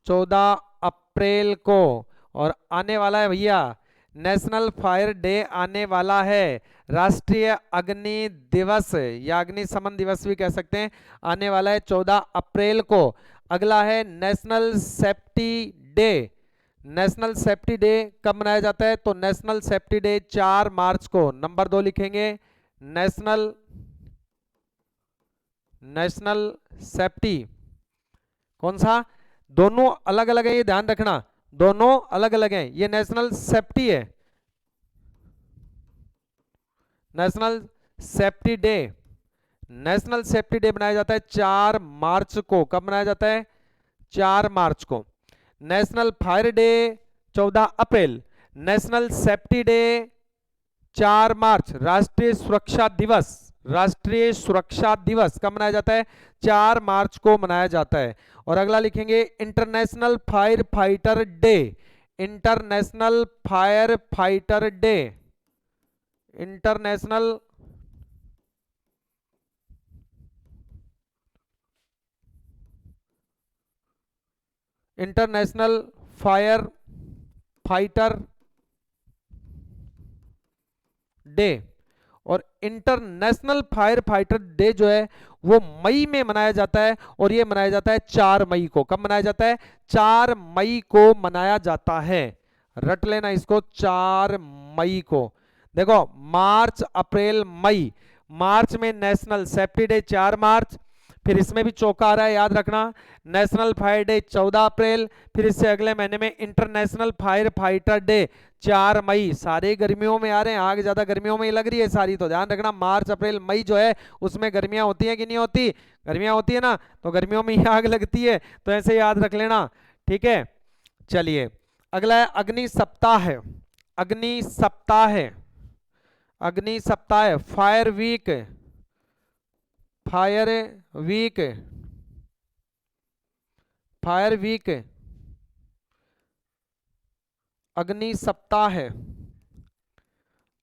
14 अप्रैल को। और आने वाला है भैया नेशनल फायर डे, आने वाला है राष्ट्रीय अग्नि दिवस या अग्निशमन दिवस भी कह सकते हैं, आने वाला है 14 अप्रैल को। अगला है national safety day. National safety day कब मनाया जाता है? तो नेशनल सेफ्टी डे 4 मार्च को। नंबर 2 लिखेंगे, नेशनल सेफ्टी, कौन सा? दोनों अलग अलग है, ये ध्यान रखना, दोनों अलग अलग हैं। ये नेशनल सेफ्टी है, national safety day. National safety day मनाया जाता है 4 मार्च को। कब मनाया जाता है? 4 मार्च को। नेशनल फायर डे 14 अप्रैल, नेशनल सेफ्टी डे 4 मार्च। राष्ट्रीय सुरक्षा दिवस, राष्ट्रीय सुरक्षा दिवस कब मनाया जाता है? 4 मार्च को मनाया जाता है। और अगला लिखेंगे international fire fighter day. International fire fighter day, international international fire fighter day. और इंटरनेशनल फायर फाइटर डे जो है वो मई में मनाया जाता है, और ये मनाया जाता है 4 मई को। कब मनाया जाता है? 4 मई को मनाया जाता है। रट लेना इसको, 4 मई को। देखो, मार्च, अप्रैल, मई। मार्च में नेशनल सेफ्टी डे 4 मार्च, फिर इसमें भी चौका आ रहा है, याद रखना। नेशनल फायर डे 14 अप्रैल, फिर इससे अगले महीने में इंटरनेशनल फायर फाइटर डे 4 मई। सारे गर्मियों में आ रहे हैं, आग ज्यादा गर्मियों में ही लग रही है सारी, तो ध्यान रखना मार्च अप्रैल मई जो है उसमें गर्मियां होती है कि नहीं होती? गर्मियां होती है ना, तो गर्मियों में ही आग लगती है, तो ऐसे याद रख लेना। ठीक है, चलिए अगला है अग्नि सप्ताह। अग्नि सप्ताह, अग्नि सप्ताह, fire week, fire week, fire week, अग्नि सप्ताह,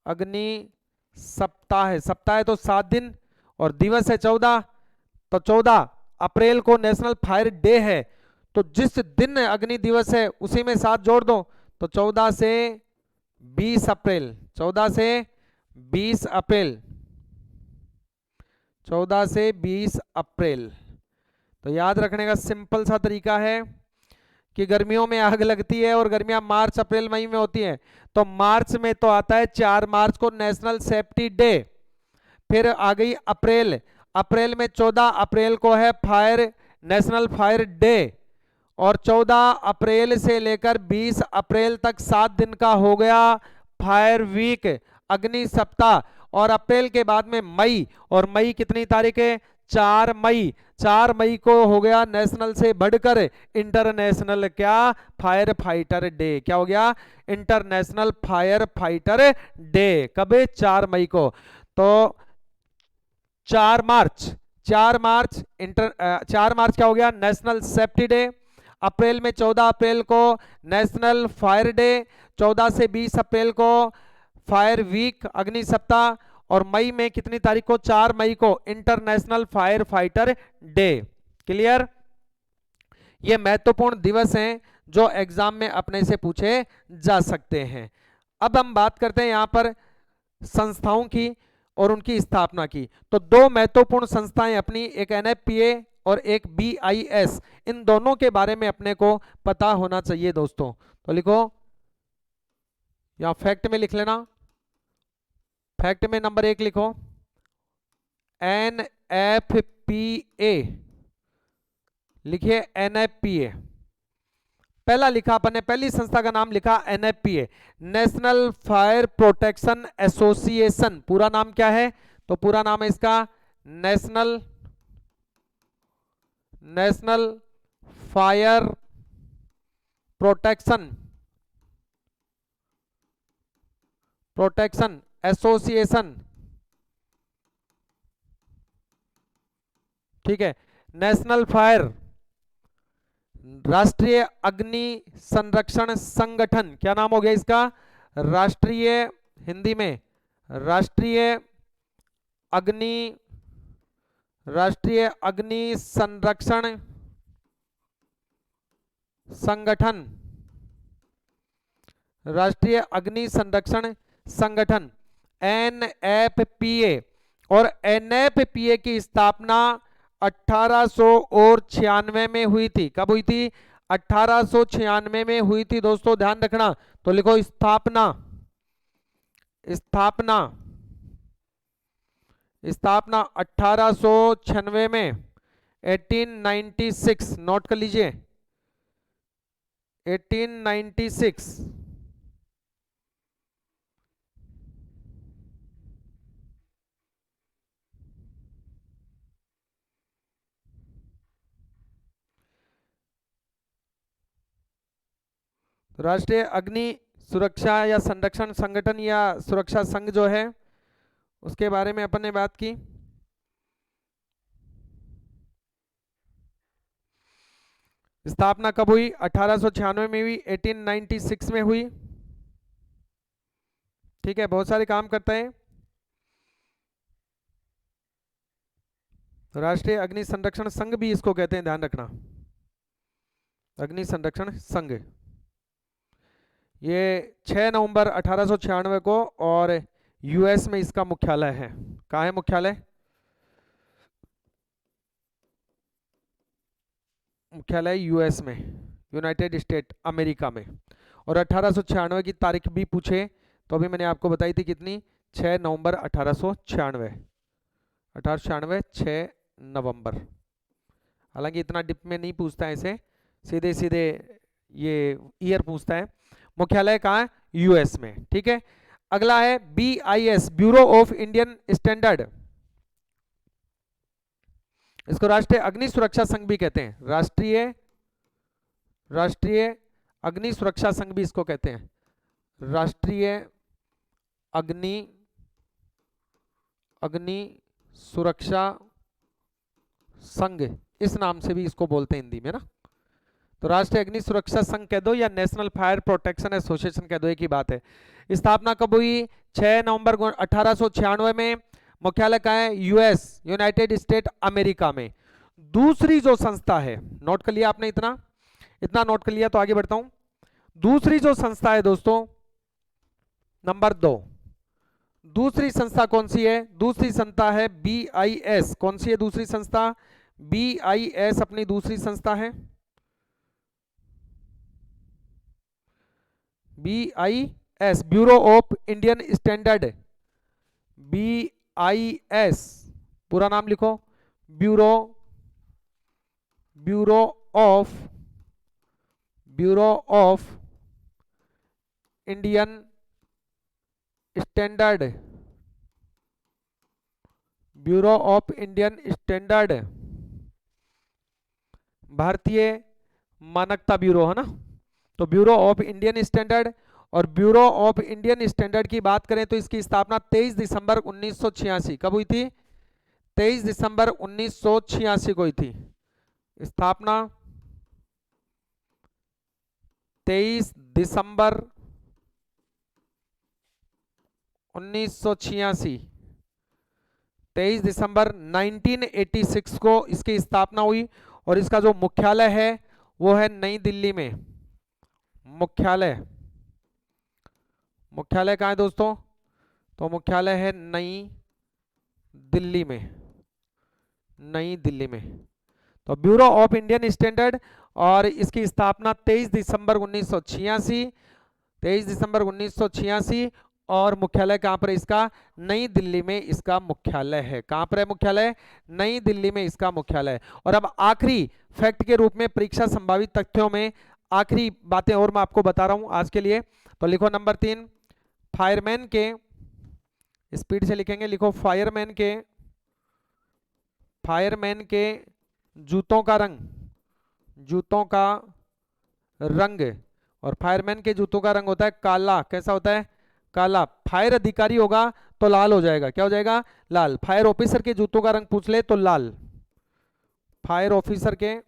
अग्नि सप्ताह। सप्ताह तो 7 दिन, और दिवस है 14, तो 14 अप्रैल को नेशनल फायर डे है, तो जिस दिन अग्नि दिवस है उसी में 7 जोड़ दो, तो 14 से 20 अप्रैल, 14 से 20 अप्रैल, 14 से 20 अप्रैल। तो याद रखने का सिंपल सा तरीका है कि गर्मियों में आग लगती है और गर्मियां मार्च अप्रैल मई में होती हैं, तो मार्च में तो आता है 4 मार्च को नेशनल सेफ्टी डे। फिर आ गई अप्रैल, अप्रैल में 14 अप्रैल को है फायर, नेशनल फायर डे, और 14 अप्रैल से लेकर 20 अप्रैल तक 7 दिन का हो गया फायर वीक, अग्नि सप्ताह। और अप्रैल के बाद में मई, और मई कितनी तारीख है? 4 मई। 4 मई को हो गया नेशनल से बढ़कर इंटरनेशनल क्या? Fire fighter day. क्या हो गया? International fire fighter day. कब? 4 मई को। तो 4 मार्च, 4 मार्च 4 मार्च क्या हो गया? National safety day. अप्रैल में 14 अप्रैल को नेशनल फायर डे, 14 से 20 अप्रैल को फायर वीक, अग्नि सप्ताह, और मई में कितनी तारीख को? 4 मई को international fire fighter day. Clear? ये महत्वपूर्ण दिवस हैं जो एग्जाम में अपने से पूछे जा सकते हैं। अब हम बात करते हैं यहां पर संस्थाओं की और उनकी स्थापना की। तो 2 महत्वपूर्ण संस्थाएं अपनी, एक एनएफपीए और एक बीआईएस, इन दोनों के बारे में अपने को पता होना चाहिए दोस्तों। तो लिखो, या फैक्ट में लिख लेना, फैक्ट में नंबर 1 लिखो, एनएफपीए, लिखिए एनएफपीए। पहला लिखा अपन ने, पहली संस्था का नाम लिखा एनएफपीए, नेशनल फायर प्रोटेक्शन एसोसिएशन। पूरा नाम क्या है? तो पूरा नाम है इसका नेशनल फायर प्रोटेक्शन एसोसिएशन। ठीक है, नेशनल फायर, राष्ट्रीय अग्नि संरक्षण संगठन। क्या नाम हो गया इसका? राष्ट्रीय, हिंदी में राष्ट्रीय अग्नि संरक्षण संगठन, राष्ट्रीय अग्नि संरक्षण संगठन, एनएफपीए। और एनएफपीए की स्थापना 1896 में हुई थी। कब हुई थी? 1896 में हुई थी दोस्तों, ध्यान रखना। तो लिखो स्थापना, स्थापना, स्थापना 1896 में, 1896, नोट कर लीजिए 1896। राष्ट्रीय अग्नि सुरक्षा या संरक्षण संगठन या सुरक्षा संघ जो है उसके बारे में अपन ने बात की। स्थापना कब हुई? 1896 में हुई, 1896 में हुई। ठीक है, बहुत सारे काम करता है राष्ट्रीय अग्नि संरक्षण संघ भी इसको कहते हैं, ध्यान रखना, अग्नि संरक्षण संघ। ये 6 नवंबर 1896 को और यूएस में इसका मुख्यालय है। कहाँ है मुख्यालय? मुख्यालय यूएस में, यूनाइटेड स्टेट अमेरिका में। और 1896 की तारीख भी पूछे तो अभी मैंने आपको बताई थी कितनी, 6 नवंबर 1896। 1896 6 नवंबर। हालांकि इतना डिप में नहीं पूछता है ऐसे, सीधे सीधे ये ईयर पूछता है। मुख्यालय कहाँ है? यूएस में। ठीक है, अगला है BIS, bureau of Indian standard. इसको राष्ट्रीय अग्नि सुरक्षा संघ भी कहते हैं, राष्ट्रीय अग्नि सुरक्षा संघ भी इसको कहते हैं, राष्ट्रीय अग्नि सुरक्षा संघ, इस नाम से भी इसको बोलते हैं हिंदी में ना। तो राष्ट्रीय अग्नि सुरक्षा संघ कह दो या नेशनल फायर प्रोटेक्शन एसोसिएशन कह दो, एक ही बात है। स्थापना कब हुई? 6 नवंबर 1896 में। मुख्यालय कहाँ है? यूएस, यूनाइटेड स्टेट अमेरिका में। दूसरी जो संस्था है, नोट कर लिया आपने, इतना नोट कर लिया तो आगे बढ़ता हूं। दूसरी जो संस्था है दोस्तों, नंबर 2, दूसरी संस्था कौन सी है? दूसरी संस्था है BIS। कौन सी है दूसरी संस्था? BIS अपनी दूसरी संस्था है। BIS, bureau of Indian standard. BIS पूरा नाम लिखो, bureau of Indian standard, bureau of Indian standard, भारतीय मानकता ब्यूरो है ना। तो ब्यूरो ऑफ इंडियन स्टैंडर्ड, और ब्यूरो ऑफ इंडियन स्टैंडर्ड की बात करें तो इसकी स्थापना 23 दिसंबर 1986, कब हुई थी? 23 दिसंबर 1986 को हुई थी स्थापना। 23 दिसंबर 1986, 23 दिसंबर 1986 को इसकी स्थापना हुई। और इसका जो मुख्यालय है वो है नई दिल्ली में। मुख्यालय कहाँ है दोस्तों? तो मुख्यालय है नई दिल्ली में, नई दिल्ली में। तो ब्यूरो ऑफ इंडियन स्टैंडर्ड, और इसकी स्थापना 23 दिसंबर 1986, 23 दिसंबर 1986। और मुख्यालय कहां पर है इसका? नई दिल्ली में इसका मुख्यालय है। कहां पर है मुख्यालय? नई दिल्ली में इसका मुख्यालय। और अब आखिरी फैक्ट के रूप में परीक्षा संभावित तथ्यों में आखिरी बातें और मैं आपको बता रहा हूं आज के लिए। तो लिखो नंबर 3, फायरमैन के, स्पीड से लिखेंगे, लिखो फायरमैन के जूतों का रंग, और फायरमैन के जूतों का रंग होता है काला। कैसा होता है? काला। फायर अधिकारी होगा तो लाल हो जाएगा। क्या हो जाएगा? लाल। फायर ऑफिसर के जूतों का रंग पूछ ले तो लाल। फायर ऑफिसर के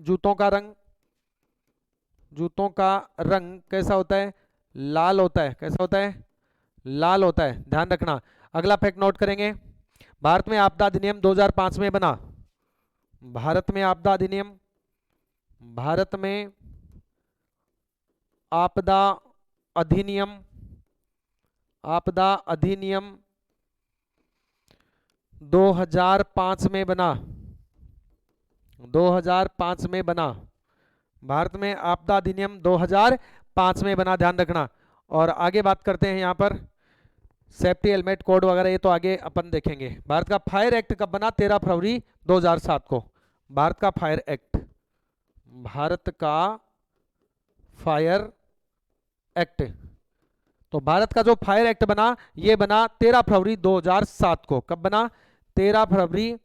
जूतों का रंग कैसा होता है? लाल होता है। कैसा होता है? लाल होता है, ध्यान रखना। अगला फैक्ट नोट करेंगे, भारत में आपदा अधिनियम 2005 में बना। भारत में आपदा अधिनियम 2005 में बना। 2005 में बना। भारत में आपदा अधिनियम 2005 में बना, ध्यान रखना। और आगे बात करते हैं यहाँ पर सेफ्टी हेलमेट कोड वगैरह, ये तो आगे अपन देखेंगे। भारत का फायर एक्ट कब बना? 13 फरवरी 2007 को। भारत का फायर एक्ट, तो भारत का जो फायर एक्ट बना ये बना 13 फरवरी 2007 को। कब बना? 13 फरवरी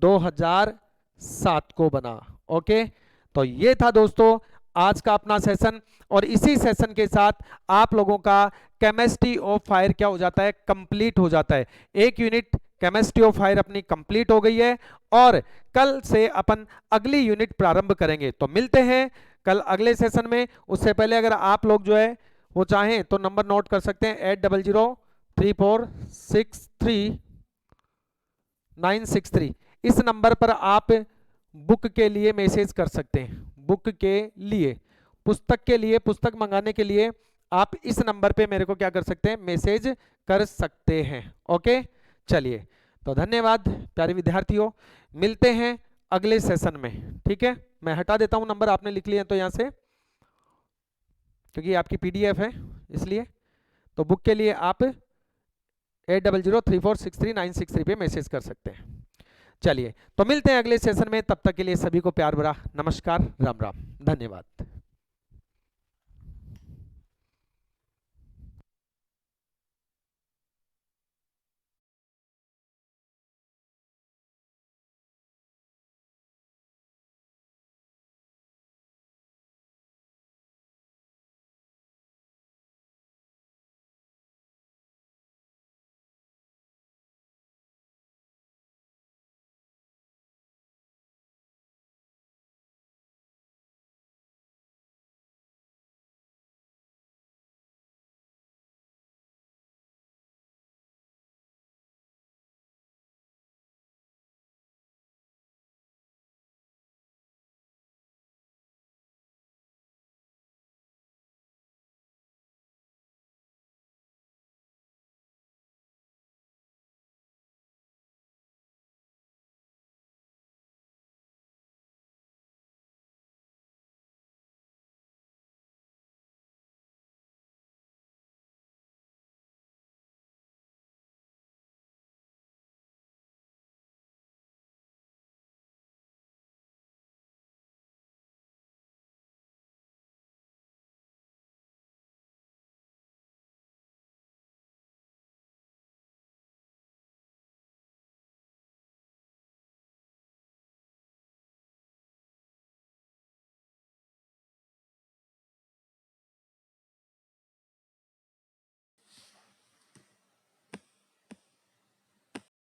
2007 को बना। ओके, तो ये था दोस्तों आज का अपना सेशन। और इसी सेशन के साथ आप लोगों का केमिस्ट्री ऑफ फायर क्या हो जाता है? कंप्लीट हो जाता है। एक यूनिट केमिस्ट्री ऑफ फायर अपनी कंप्लीट हो गई है, और कल से अपन अगली यूनिट प्रारंभ करेंगे। तो मिलते हैं कल अगले सेशन में। उससे पहले अगर आप लोग जो है वो चाहें तो नंबर नोट कर सकते हैं 8003463963। इस नंबर पर आप बुक के लिए मैसेज कर सकते हैं। बुक के लिए, पुस्तक के लिए, पुस्तक मंगाने के लिए आप इस नंबर पे मेरे को क्या कर सकते हैं, मैसेज कर सकते हैं। ओके, चलिए, तो धन्यवाद प्यारे विद्यार्थियों, मिलते हैं अगले सेशन में। ठीक है, मैं हटा देता हूं नंबर, आपने लिख लिया तो यहां से, क्योंकि आपकी पीडीएफ है इसलिए। तो बुक के लिए आप 8003463963 पे मैसेज कर सकते हैं। चलिए, तो मिलते हैं अगले सेशन में, तब तक के लिए सभी को प्यार भरा नमस्कार, राम राम, धन्यवाद।